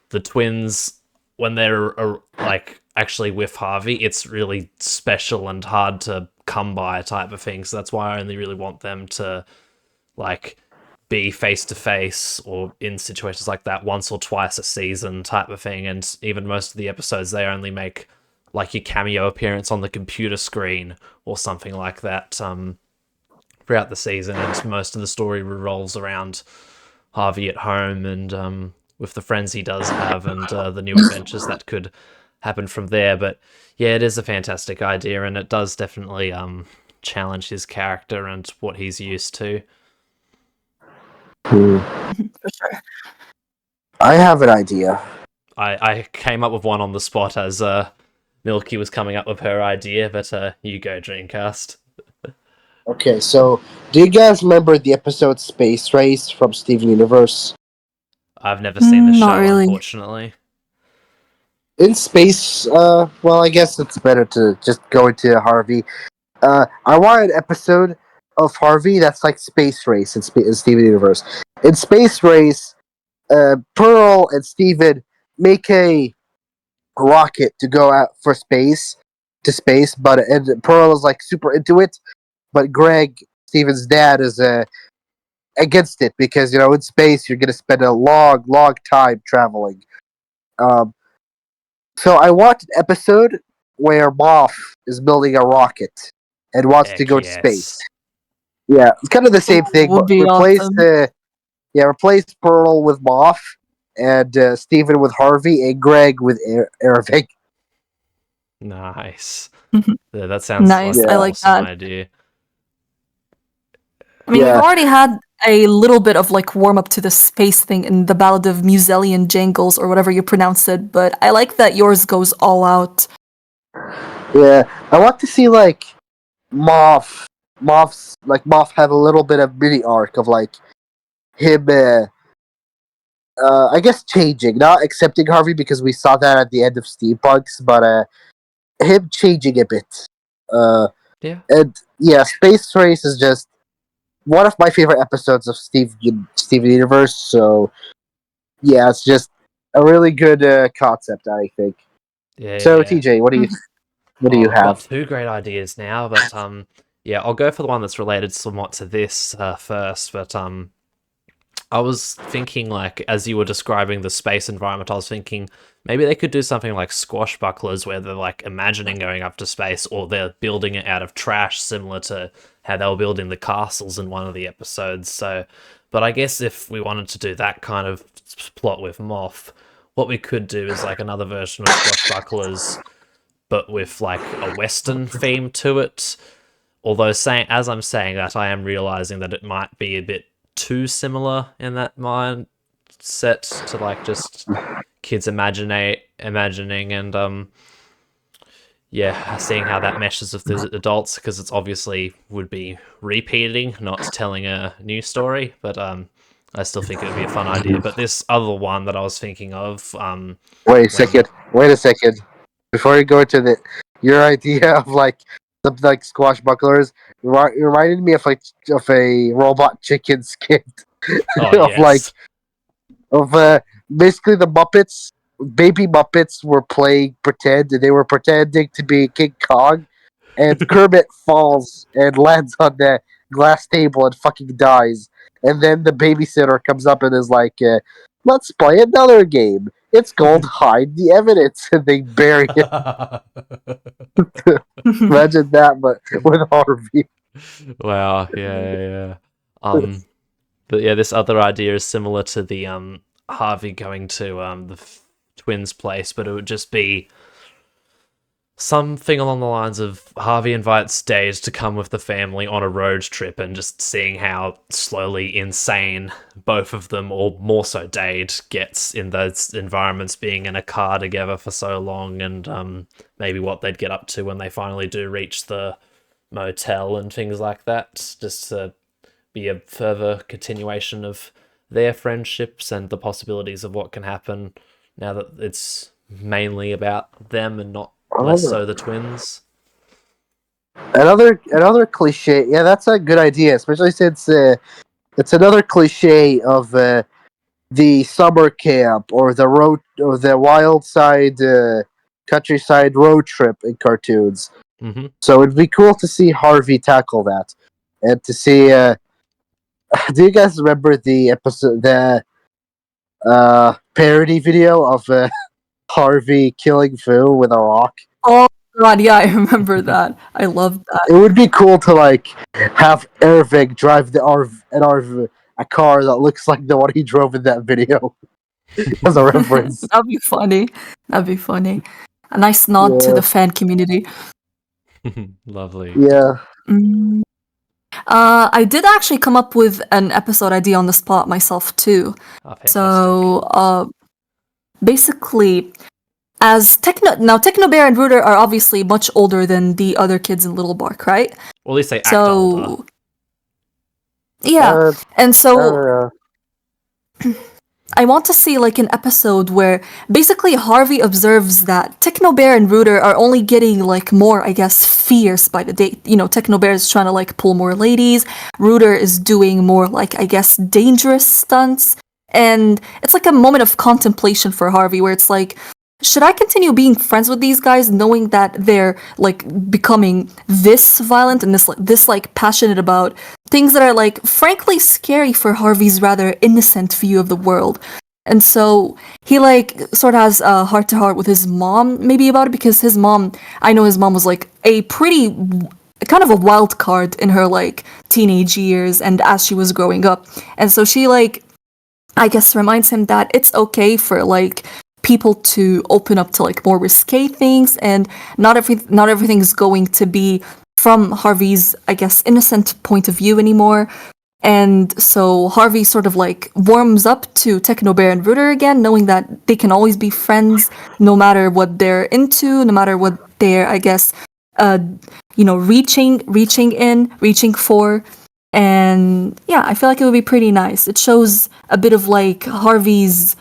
the twins when they're like actually with Harvey. It's really special and hard to come by type of thing. So that's why I only really want them to like be face to face or in situations like that once or twice a season type of thing. And even most of the episodes, they only make like your cameo appearance on the computer screen or something like that throughout the season. And most of the story revolves around Harvey at home and with the friends he does have and the new adventures that could happen from there. But yeah, it is a fantastic idea, and it does definitely challenge his character and what he's used to. For sure. I have an idea. I came up with one on the spot as Milky was coming up with her idea, but you go, Dreamcast. Okay, so do you guys remember the episode Space Race from Steven Universe? I've never seen the show, Not really. unfortunately. In space, well, I guess it's better to just go into Harvey. I want an episode of Harvey that's like Space Race in Steven Universe. In Space Race, Pearl and Steven make a rocket to go out for space, but and Pearl is like super into it, but Greg, Steven's dad, is against it because in space you're gonna spend a long time traveling. So I want an episode where Moff is building a rocket and wants to Heck go to yes. space. Yeah, it's kind of the same thing, Would but be awesome. replace Pearl with Moff and Steven with Harvey and Greg with Ervik. Nice. Mhm. Yeah, that sounds Nice, like I an like awesome that. idea. I mean, Yeah. we've already had a little bit of like warm up to the space thing in the Ballad of Muselian Jangles or whatever you pronounce it, but I like that yours goes all out. Yeah, I want to see like Moff have a little bit of mini arc of like him, I guess changing, not accepting Harvey because we saw that at the end of Steampunks, but him changing a bit. Yeah. And yeah, Space Race is just one of my favorite episodes of Steven Universe. So yeah, it's just a really good concept, I think. Yeah. So TJ, what do you I've got have? 2 great ideas now, but yeah, I'll go for the one that's related somewhat to this first. But I was thinking, like, as you were describing the space environment, I was thinking maybe they could do something like Squashbucklers, where they're like imagining going up to space, or they're building it out of trash, similar to how they were building the castles in one of the episodes. So, but I guess if we wanted to do that kind of plot with Moff, what we could do is like another version of Squashbucklers, but with like a Western theme to it. Although as I'm saying that, I am realizing that it might be a bit too similar in that mindset to like just kids imagining and yeah, seeing how that meshes with the adults, because it's obviously would be repeating, not telling a new story. But I still think it would be a fun idea. But this other one that I was thinking of, Wait a second. Before you go into your idea of like something like Squashbucklers reminded me of a robot chicken skit oh of like yes, of basically the Muppets, baby Muppets were playing pretend, and they were pretending to be King Kong, and Kermit falls and lands on the glass table and fucking dies, and then the babysitter comes up and is like, "Let's play another game. It's called Hide the Evidence," and they bury it. Imagine that, but with Harvey. Wow, yeah. But yeah, this other idea is similar to the Harvey going to the twins' place, but it would just be something along the lines of Harvey invites Dade to come with the family on a road trip, and just seeing how slowly insane both of them, or more so Dade, gets in those environments, being in a car together for so long, and maybe what they'd get up to when they finally do reach the motel and things like that, just to be a further continuation of their friendships and the possibilities of what can happen now that it's mainly about them and not less so the twins. Another cliche. Yeah, that's a good idea, especially since it's another cliche of the summer camp or the road or the wild side countryside road trip in cartoons. Mm-hmm. So it'd be cool to see Harvey tackle that, and to see. Do you guys remember the episode, the parody video of Harvey killing Fu with a rock? Oh god, yeah, I remember that. I love that. It would be cool to like have Ervig drive a car that looks like the one he drove in that video as a reference. That'd be funny. That'd be funny. A nice nod to Yeah. the fan community. Lovely. Yeah. Mm. I did actually come up with an episode idea on the spot myself too. Oh, fantastic. So, basically, as Techno Bear and Rooter are obviously much older than the other kids in Little Bark, right? Or at least they act older. Yeah, and so I want to see like an episode where basically Harvey observes that Techno Bear and Rooter are only getting like more, I guess, fierce by the day. You know, Techno Bear is trying to like pull more ladies. Rooter is doing more like, I guess, dangerous stunts. And it's like a moment of contemplation for Harvey where it's like, should I continue being friends with these guys knowing that they're like becoming this violent and this like passionate about things that are like frankly scary for Harvey's rather innocent view of the world? And so he like sort of has a heart to heart with his mom maybe about it, because I know his mom was like a pretty kind of a wild card in her like teenage years and as she was growing up. And so she like, I guess, reminds him that it's okay for like people to open up to like more risque things, and not everything is going to be from Harvey's, I guess, innocent point of view anymore. And so Harvey sort of like warms up to Techno Bear and Rooter again, knowing that they can always be friends no matter what they're into, no matter what they're, I guess, reaching for. And yeah, I feel like it would be pretty nice. It shows a bit of like Harvey's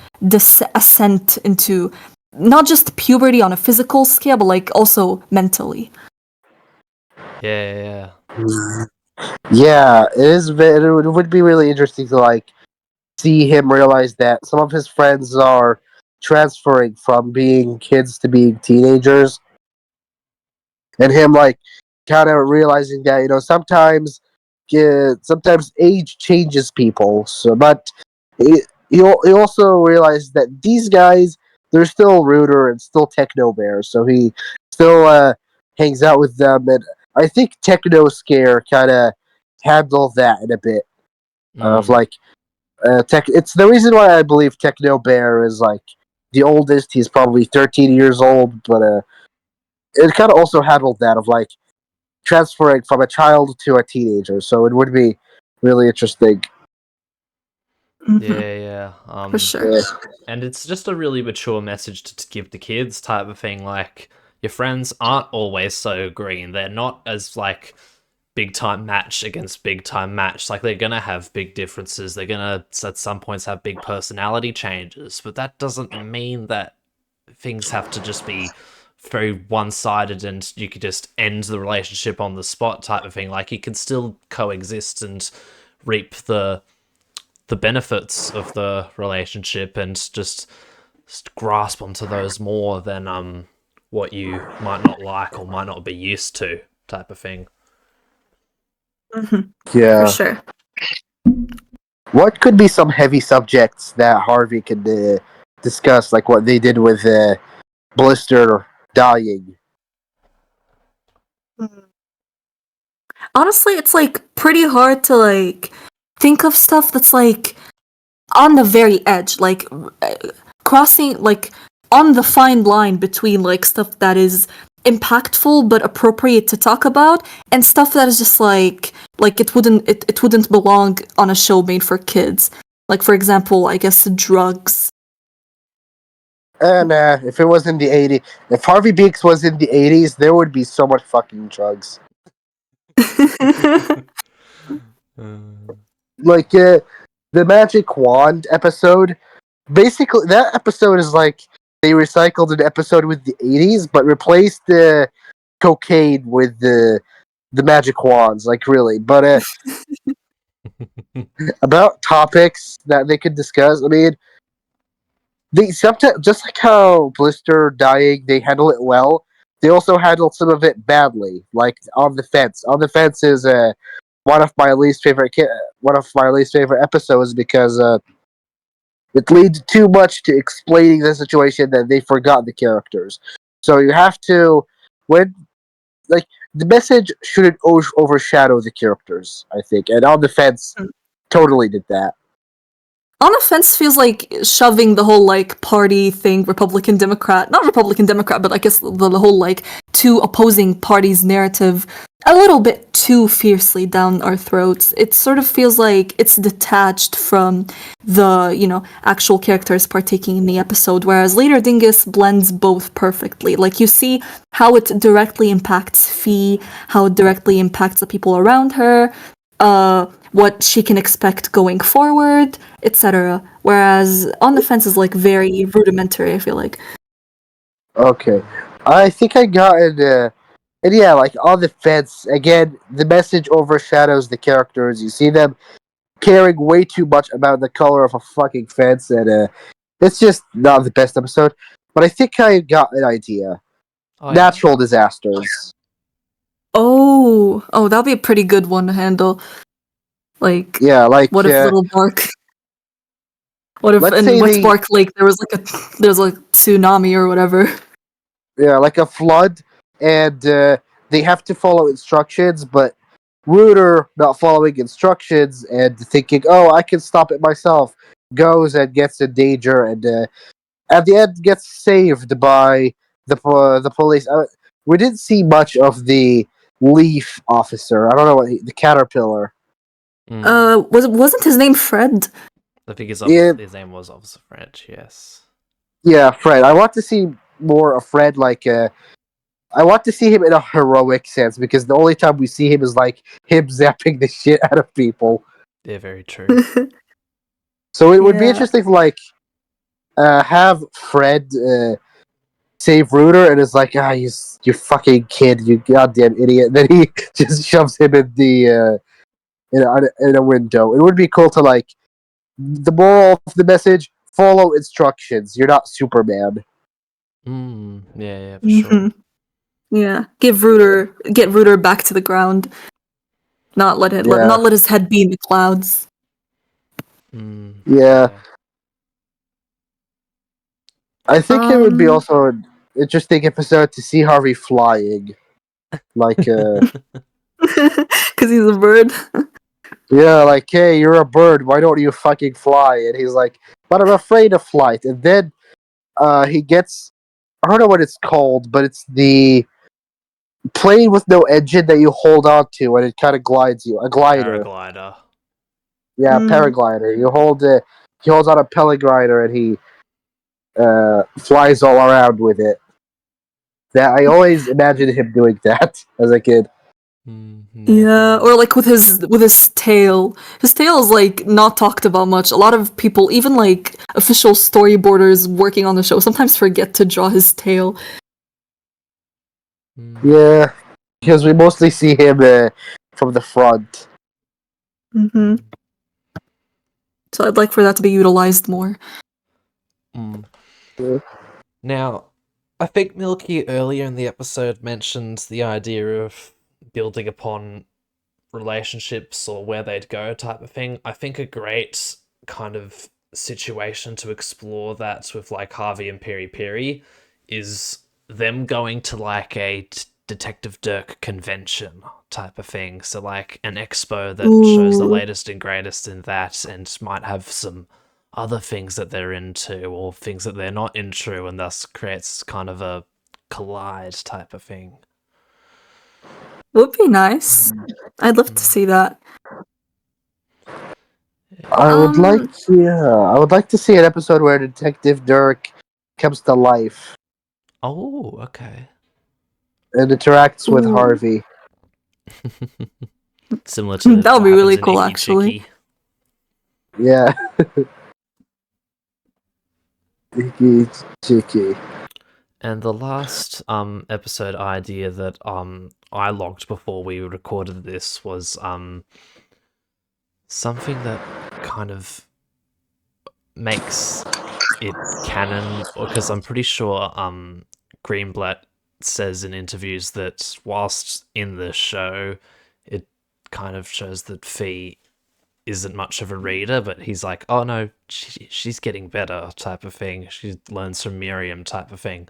ascent into not just puberty on a physical scale, but like also mentally. Yeah. Yeah, it is. It would be really interesting to like see him realize that some of his friends are transferring from being kids to being teenagers, and him like kind of realizing that sometimes age changes people. So, but he also realized that these guys, they're still Rooter and still Techno Bear, so he still hangs out with them, and I think Techno Scare kind of handled that in a bit of like It's the reason why I believe Techno Bear is like the oldest. He's probably 13 years old, but it kind of also handled that of like transferring from a child to a teenager. So it would be really interesting. Yeah. For sure. And it's just a really mature message to give to kids type of thing. Like, your friends aren't always so green. They're not as like big time match against big time match. Like, they're gonna have big differences. They're gonna at some points have big personality changes. But that doesn't mean that things have to just be very one-sided and you could just end the relationship on the spot type of thing. Like, you can still coexist and reap the benefits of the relationship and just grasp onto those more than what you might not like or might not be used to type of thing. Yeah. For sure. What could be some heavy subjects that Harvey could discuss, like what they did with Blister dying? Honestly, it's like pretty hard to like think of stuff that's like on the very edge, like crossing like on the fine line between like stuff that is impactful but appropriate to talk about and stuff that is just like it wouldn't belong on a show made for kids. Like for example, I guess drugs. And if it was in the '80s, if Harvey Beaks was in the '80s, there would be so much fucking drugs. Like the Magic Wand episode. Basically, that episode is like they recycled an episode with the '80s, but replaced the cocaine with the magic wands. Like really, but about topics that they could discuss. I mean, they sometimes just like how Blister dying, they handle it well. They also handle some of it badly, like on the fence. On the fence is one of my least favorite episodes because it leads too much to explaining the situation that they forgot the characters. So you have to when like the message shouldn't overshadow the characters. I think, and on the fence totally did that. On Offense feels like shoving the whole like party thing, Republican Democrat, not Republican Democrat, but I guess the whole like two opposing parties narrative a little bit too fiercely down our throats. It sort of feels like it's detached from the, actual characters partaking in the episode, whereas later Dingus blends both perfectly. Like you see how it directly impacts Fee, how it directly impacts the people around her, what she can expect going forward, etc. Whereas On the Fence is like very rudimentary, I feel like. Okay, I think I got it. And yeah, like on the fence again, the message overshadows the characters. You see them caring way too much about the color of a fucking fence, and it's just not the best episode. But I think I got an idea. Oh, yeah. Natural disasters. Oh, that'll be a pretty good one to handle. Like, Yeah, like what if Little Bark? What if let's in say West Bark Lake there's like tsunami or whatever? yeah, like a flood, and they have to follow instructions, but Rooter not following instructions and thinking, "Oh, I can stop it myself," goes and gets in danger, and at the end gets saved by the police. We didn't see much of the Leaf officer. I don't know the Caterpillar. Wasn't his name Fred? I think his name was Officer French, yes. Yeah, Fred. I want to see more of Fred. Like, I want to see him in a heroic sense because the only time we see him is like him zapping the shit out of people. Yeah, very true. So it would be Yeah. interesting to like have Fred save Rooter, and it's like, you fucking kid, you goddamn idiot. Then he just shoves him in the in a window. It would be cool to like the moral of the message: follow instructions. You're not Superman. Yeah, for sure. Yeah, get Rooter back to the ground. Not let his head be in the clouds. Yeah. I think it would be also an interesting episode to see Harvey flying. Like, because he's a bird. yeah, like, hey, you're a bird. Why don't you fucking fly? And he's like, but I'm afraid of flight. And then he gets, I don't know what it's called, but it's the plane with no engine that you hold on to and it kind of glides you. A glider. Paraglider. Yeah, paraglider. He holds on a paraglider and he flies all around with it. That I always imagined him doing that as a kid. Yeah, or like with his tail. His tail is like not talked about much. A lot of people, even like official storyboarders working on the show, sometimes forget to draw his tail. Yeah, because we mostly see him from the front. So I'd like for that to be utilized more. Yeah. Now, I think Milky earlier in the episode mentioned the idea of building upon relationships or where they'd go type of thing. I think a great kind of situation to explore that with like Harvey and Peri Peri is them going to like a Detective Dirk convention type of thing. So like an expo that shows the Ooh. latest and greatest in that, and might have some other things that they're into or things that they're not into, and thus creates kind of a collide type of thing. Would be nice. I'd love to see that. I would like, I would like to see an episode where Detective Dirk comes to life Oh, okay. and interacts with Ooh. Harvey. Similar to That would what be really happens in cool, Icky actually. Chicky. Yeah. Icky Chicky. And the last episode idea that I logged before we recorded this was something that kind of makes it canon, because I'm pretty sure Greenblatt says in interviews that whilst in the show it kind of shows that Fee isn't much of a reader, but he's like, oh no, she's getting better type of thing. She learns from Miriam type of thing.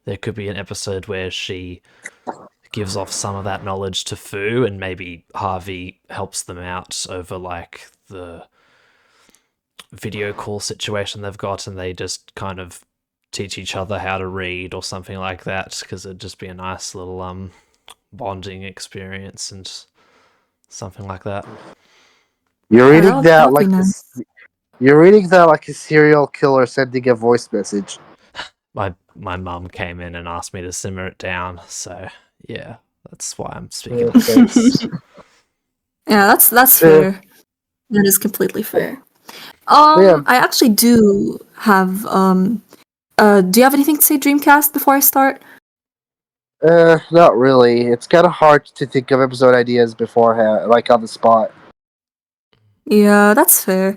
There could be an episode where she gives off some of that knowledge to Fu, and maybe Harvey helps them out over like the video call situation they've got, and they just kind of teach each other how to read or something like that, because it'd just be a nice little bonding experience and something like that. You're Yeah, reading that that'd like be nice. you're reading that like a serial killer sending a voice message. My mum came in and asked me to simmer it down, so yeah, that's why I'm speaking like this. Yeah, that's Fair. fair. That is completely fair. Yeah. I actually do have do you have anything to say, Dreamcast, before I start? Not really. It's kind of hard to think of episode ideas beforehand, like on the spot. Yeah, that's fair.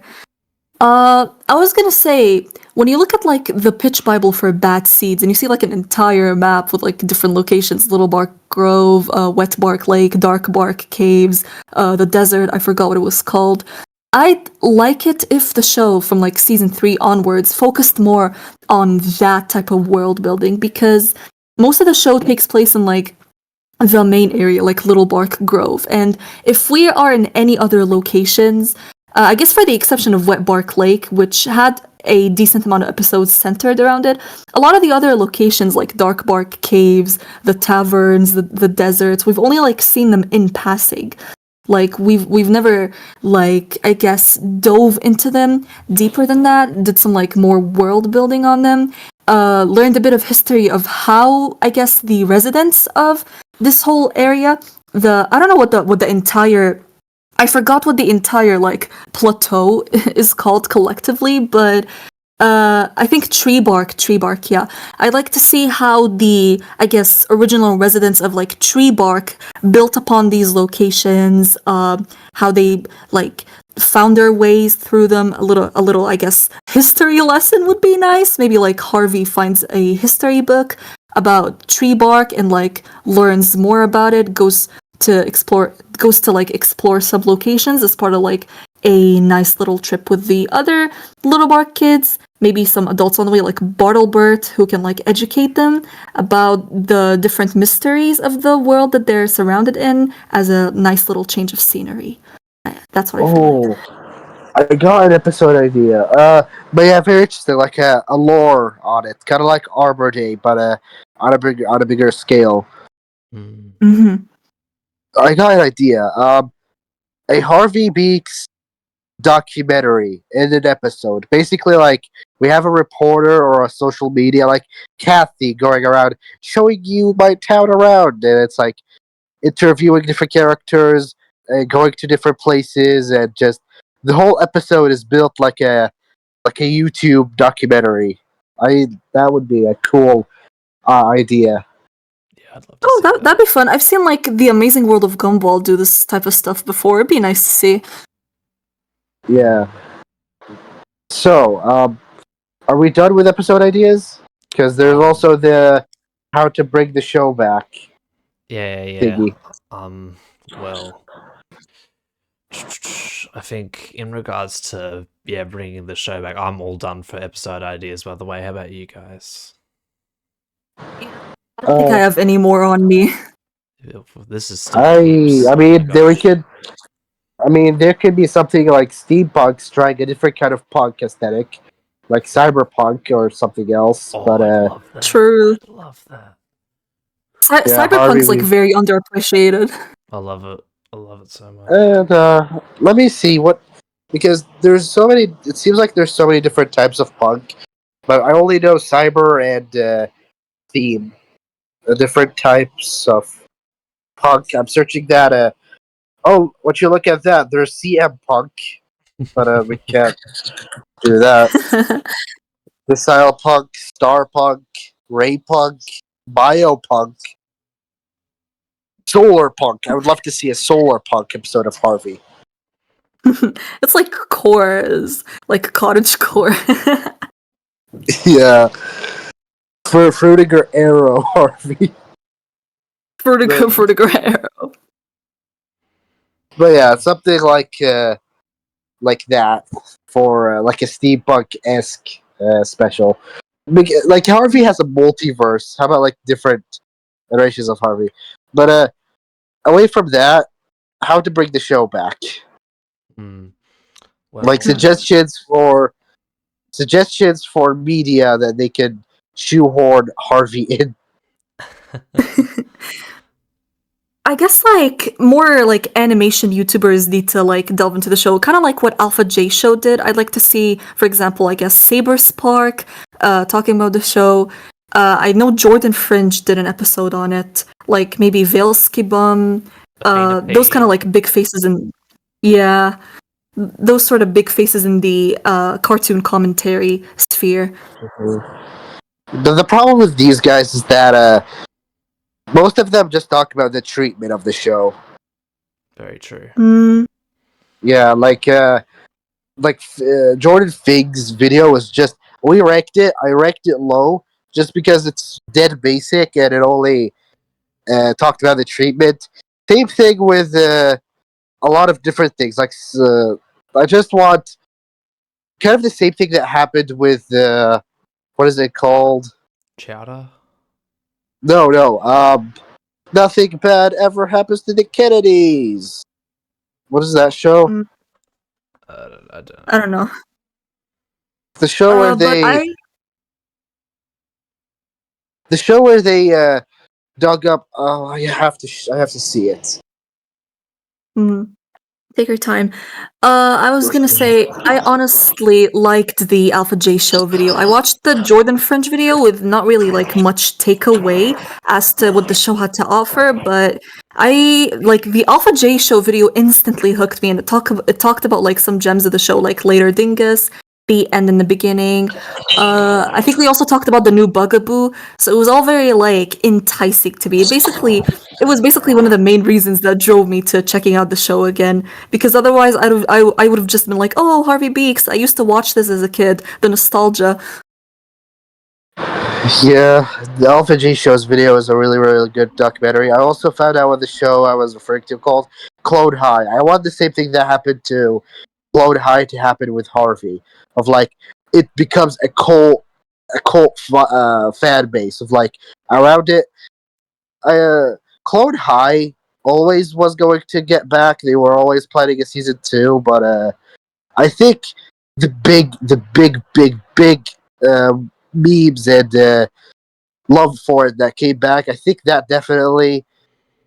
I was gonna say, when you look at like the pitch Bible for Bad Seeds, and you see like an entire map with like different locations: Little Bark Grove, Wet Bark Lake, Dark Bark Caves, the desert. I forgot what it was called. I'd like it if the show from like season 3 onwards focused more on that type of world building, because most of the show takes place in like the main area, like Little Bark Grove. And if we are in any other locations, I guess for the exception of Wet Bark Lake, which had a decent amount of episodes centered around it, a lot of the other locations like Dark Bark Caves, the taverns, the deserts, we've only like seen them in passing. Like we've never, like, I guess, dove into them deeper than that, did some like more world building on them, learned a bit of history of how, I guess, the residents of this whole area, I don't know what the entire, I forgot what the entire like plateau is called collectively, but I think tree bark, yeah. I'd like to see how the, I guess, original residents of like tree bark built upon these locations, how they like found their ways through them. A little, I guess, history lesson would be nice. Maybe like Harvey finds a history book about tree bark and like learns more about it, goes to explore some locations as part of like a nice little trip with the other Little Bark kids, maybe some adults on the way like Bartlebert, who can like educate them about the different mysteries of the world that they're surrounded in, as a nice little change of scenery. That's what I feel like. I got an episode idea. But yeah, very interesting. Like a lore on it, kind of like Arbor Day, but on a bigger scale. Mm. Mm-hmm. I got an idea. A Harvey Beaks documentary in an episode. Basically, like we have a reporter or a social media like Kathy going around showing you my town around, and it's like interviewing different characters, going to different places, and just the whole episode is built like a YouTube documentary. That would be a cool idea. Yeah, I'd love to Oh, see that. that'd be fun. I've seen like The Amazing World of Gumball do this type of stuff before. It'd be nice to see. Yeah. So, are we done with episode ideas? Because there's also the how to bring the show back. Yeah. Thingy. Well, I think in regards to bringing the show back, I'm all done for episode ideas. By the way, how about you guys? I don't think I have any more on me. This is still heaps. I Oh my mean, there we gosh. could. I mean, there could be something like steampunk's trying a different kind of punk aesthetic, like cyberpunk or something else. Oh, But I'd love that. True. I'd love that. yeah, Cyberpunk's like Harvey. very underappreciated. I love it. I love it so much. And let me see what, because there's so many. It seems like there's so many different types of punk, but I only know cyber and theme, different types of punk. I'm searching that. Oh, what you look at that? There's CM Punk, but we can't do that. Missile Punk, Star Punk, Ray Punk, Biopunk, Solar Punk. I would love to see a Solar Punk episode of Harvey. It's like cores, like cottage core. Yeah. For Fruitiger Arrow, Harvey. Vertigo arrow. But yeah, something like that for like a steampunk esque special. Like Harvey has a multiverse. How about like different iterations of Harvey? But away from that, how to bring the show back? Well, Like suggestions for media that they could shoehorn Harvey in. I guess like more like animation YouTubers need to like delve into the show, kind of like what Alpha J Show did. I'd like to see, for example, I guess Saber Spark talking about the show. I know Jordan Fringe did an episode on it, like maybe Veilski Bum, those kind of like big faces in, yeah, those sort of big faces in the cartoon commentary sphere. The problem with these guys is that most of them just talk about the treatment of the show. Very true. Yeah, like Jordan Fig's video was just I ranked it low just because it's dead basic and it only talked about the treatment. Same thing with a lot of different things. Like I just want kind of the same thing that happened with what is it called? Chowder? No. Nothing bad ever happens to the Kennedys. What is that show? I don't know. I don't know. The show where they dug up. Oh, I have to see it. Take your time. I was gonna say, I honestly liked the Alpha J Show video. I watched the Jordan Fringe video with not really like much takeaway as to what the show had to offer, but I like the Alpha J Show video instantly hooked me, and it talked about like some gems of the show, like Later Dingus, the end and the beginning. I think we also talked about the new Bugaboo, so it was all very like enticing to me. It was basically one of the main reasons that drove me to checking out the show again. Because otherwise, I would have just been like, "Oh, Harvey Beaks! I used to watch this as a kid." The nostalgia. Yeah, the Alpha G Show's video is a really, really good documentary. I also found out what the show I was referring to called Clone High. I want the same thing that happened to Clone High to happen with Harvey. Of like, it becomes a cult fan base of like around it. Clone High always was going to get back. They were always planning a season 2, but I think the big memes and love for it that came back. I think that definitely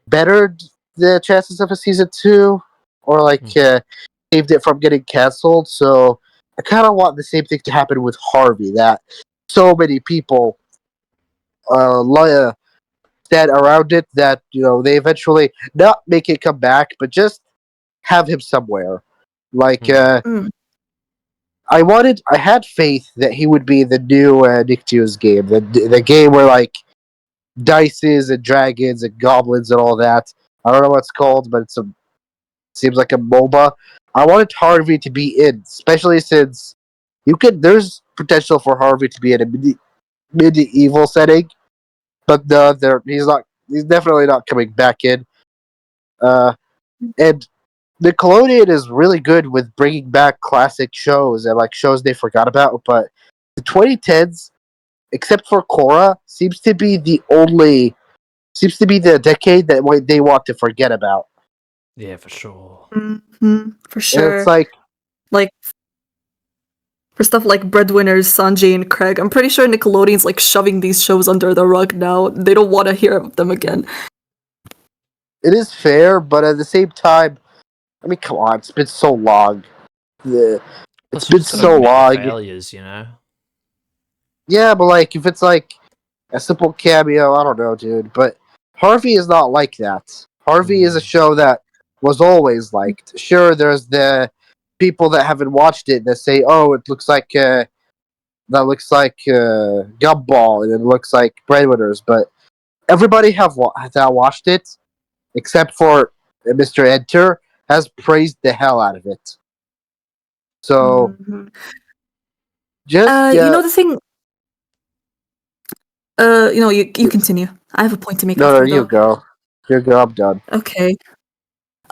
bettered the chances of a season 2, or like saved it from getting canceled. So I kind of want the same thing to happen with Harvey. That so many people stand around it that they eventually not make it come back, but just have him somewhere. Like I had faith that he would be the new Nicktoons game, the game where like dices and dragons and goblins and all that. I don't know what it's called, but seems like a MOBA. I wanted Harvey to be in, especially since there's potential for Harvey to be in a medieval setting, but he's not. He's definitely not coming back in. And Nickelodeon is really good with bringing back classic shows and like shows they forgot about, but the 2010s, except for Korra, seems to be the decade that they want to forget about. Yeah, for sure. For And sure. it's like, Like for stuff like Breadwinners, Sanjay and Craig, I'm pretty sure Nickelodeon's like shoving these shows under the rug now. They don't want to hear of them again. it is fair, but at the same time, I mean, come on, it's been so long. It's Plus, you been just gotta so admit your long. failures, you know? Yeah, but like, if it's like a simple cameo, I don't know, dude. But Harvey is not like that. Harvey is a show that was always liked. Sure, there's the people that haven't watched it that say, "Oh, it looks like Gumball and it looks like Breadwinners," but everybody that watched it, except for Mr. Enter, has praised the hell out of it. So just You know the thing. You continue. I have a point to make no, after you though. go. You go. I'm done. Okay.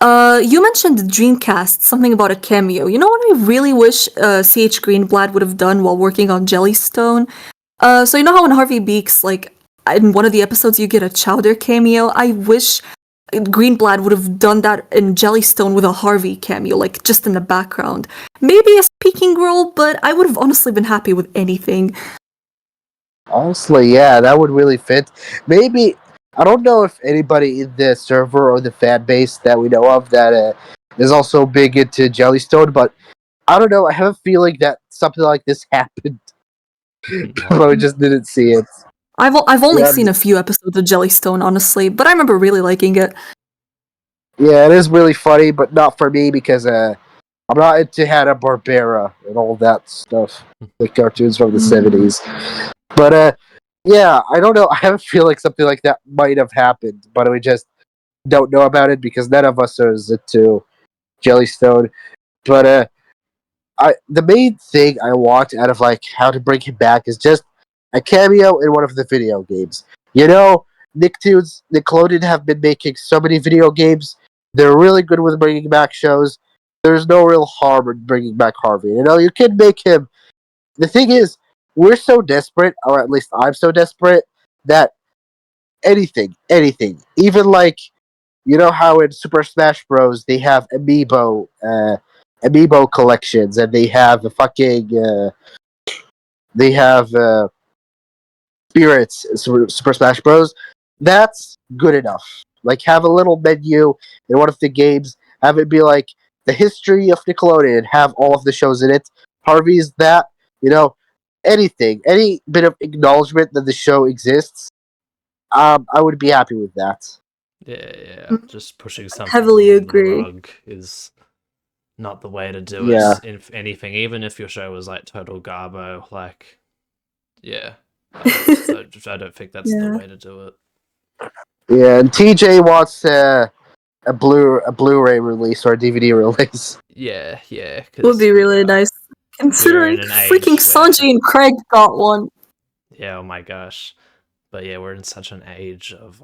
You mentioned the Dreamcast, something about a cameo. You know what I really wish C.H. Greenblatt would have done while working on Jellystone? So you know how in Harvey Beaks, like, in one of the episodes you get a Chowder cameo? I wish Greenblatt would have done that in Jellystone with a Harvey cameo, like, just in the background. Maybe a speaking role, but I would have honestly been happy with anything. Honestly, yeah, that would really fit. Maybe I don't know if anybody in the server or the fan base that we know of that is also big into Jellystone, but I don't know. I have a feeling that something like this happened, but we just didn't see it. I've only Yeah, seen a few episodes of Jellystone, honestly, but I remember really liking it. yeah, it is really funny, but not for me because I'm not into Hanna-Barbera and all that stuff, the cartoons from the '70s. But yeah, I don't know. I have a feeling something like that might have happened, but we just don't know about it because none of us are into Jellystone. But the main thing I want out of like how to bring him back is just a cameo in one of the video games. You know, Nicktoons, Nickelodeon have been making so many video games. They're really good with bringing back shows. There's no real harm in bringing back Harvey. You know, you can make him. The thing is, we're so desperate, or at least I'm so desperate, that anything, even like you know how in Super Smash Bros. They have amiibo collections, and they have they have spirits in Super Smash Bros. That's good enough. Like have a little menu in one of the games, have it be like the history of Nickelodeon, have all of the shows in it. Harvey's that, you know, anything, any bit of acknowledgement that the show exists, I would be happy with that. Yeah. Just pushing something Heavily under the agree. rug is not the way to do Yeah. it. If anything, even if your show was like total garbo, like, yeah, I don't think that's the Yeah. way to do it. Yeah, and TJ wants a Blu-ray release or a DVD release. Yeah, Would be really nice. we're Considering in an freaking age where, Sanjay and Craig got one. yeah, oh my gosh, but yeah, we're in such an age of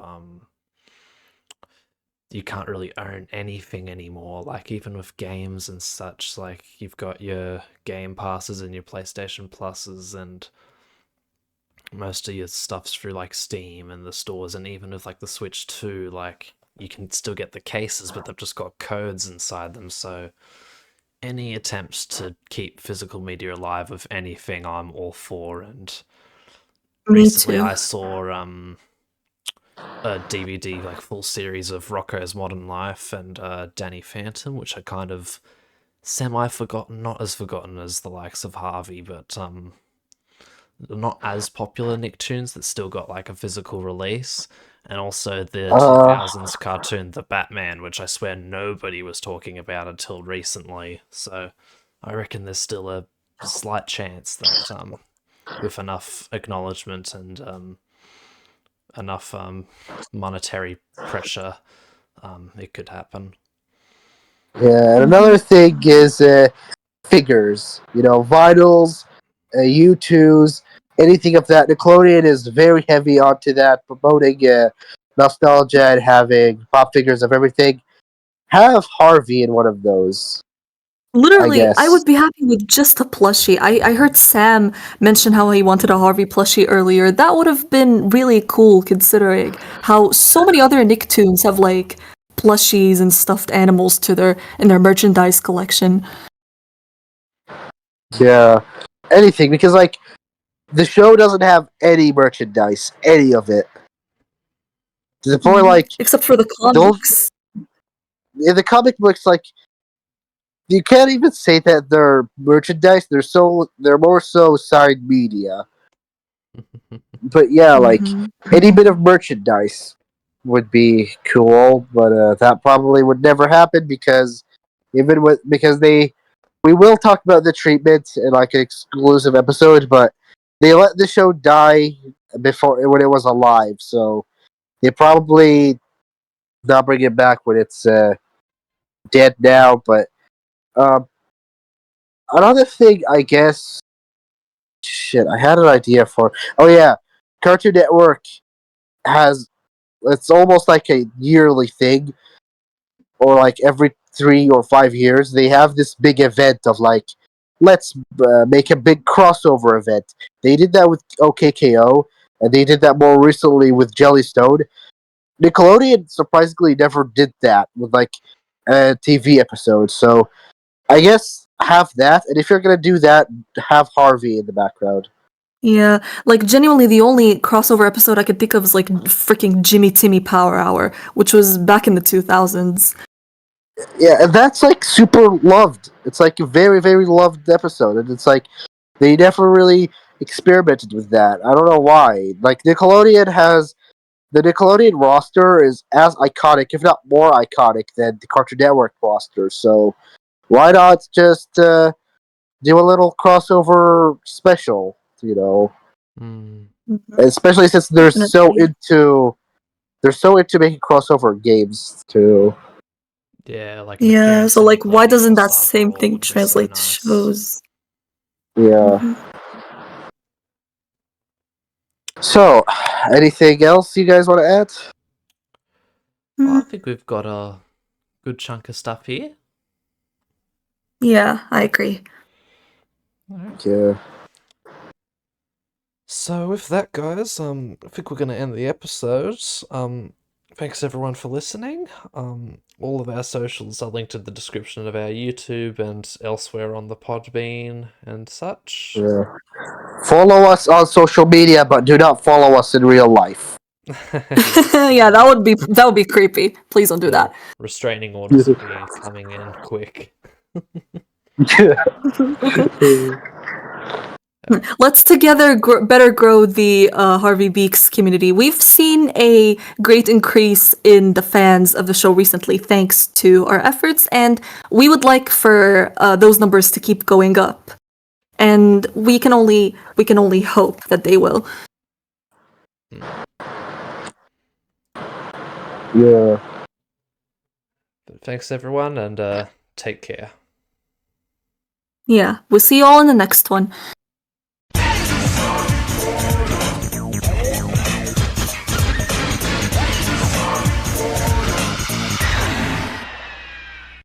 you can't really own anything anymore. Like even with games and such, like you've got your Game Passes and your PlayStation Pluses, and most of your stuff's through like Steam and the stores, and even with like the Switch 2, like you can still get the cases, but they've just got codes inside them. So any attempts to keep physical media alive with anything, I'm all for. And Me recently, too. I saw a DVD like full series of Rocco's Modern Life and Danny Phantom, which I kind of semi-forgotten, not as forgotten as the likes of Harvey, but not as popular Nicktoons that still got like a physical release, and also the 2000s cartoon The Batman, which I swear nobody was talking about until recently. So I reckon there's still a slight chance that with enough acknowledgement and enough monetary pressure, it could happen. Yeah, and another thing is figures. You know, vinyls, U2s, anything of that. Nickelodeon is very heavy onto that, promoting nostalgia and having pop figures of everything. have Harvey in one of those. Literally, I guess. would be happy with just a plushie. I heard Sam mention how he wanted a Harvey plushie earlier. That would have been really cool considering how so many other Nicktoons have like plushies and stuffed animals in their merchandise collection. Yeah, anything because like the show doesn't have any merchandise, any of it. To the point, like Except for the those comics. in the comic books, like you can't even say that they're merchandise. They're more so side media. But yeah, like Mhm. any bit of merchandise would be cool, but that probably would never happen because we will talk about the treatment in like an exclusive episode, but they let the show die before when it was alive, so they probably not bring it back when it's dead now. But um, another thing, I guess, shit, I had an idea for. Oh yeah, Cartoon Network has it's almost like a yearly thing, or like every 3 or 5 years, they have this big event of like, let's make a big crossover event. They did that with OKKO, and they did that more recently with Jellystone. Nickelodeon surprisingly never did that with like a TV episode. So I guess have that, and if you're gonna do that, have Harvey in the background. Yeah, like genuinely the only crossover episode I could think of is like freaking Jimmy Timmy Power Hour, which was back in the 2000s. Yeah, and that's like super loved. It's like a very, very loved episode, and it's like they never really experimented with that. I don't know why. Like the Nickelodeon roster is as iconic, if not more iconic, than the Cartoon Network roster. So why not just do a little crossover special? You know, Mm. especially since Definitely. they're so into making crossover games too. Yeah, like Yeah, so Macance and like why Nickelodeon doesn't All that Star same Brawl thing would be so translate to nice. shows? Yeah. Mhm. So, anything else you guys want to add? Well, I Mm, think we've got a good chunk of stuff here. yeah, I agree. Alright. Yeah. So with that, guys, I think we're gonna end the episode. Thanks everyone for listening. All of our socials are linked in the description of our YouTube and elsewhere on the Podbean and such. Yeah. Follow us on social media, but do not follow us in real life. Yes, Yeah, that would be creepy. Please don't do the that. restraining orders will be coming in quick. Let's together better grow the Harvey Beaks community. We've seen a great increase in the fans of the show recently, thanks to our efforts, and we would like for those numbers to keep going up. And we can only hope that they will. Yeah. But thanks everyone, and take care. Yeah, we'll see you all in the next one.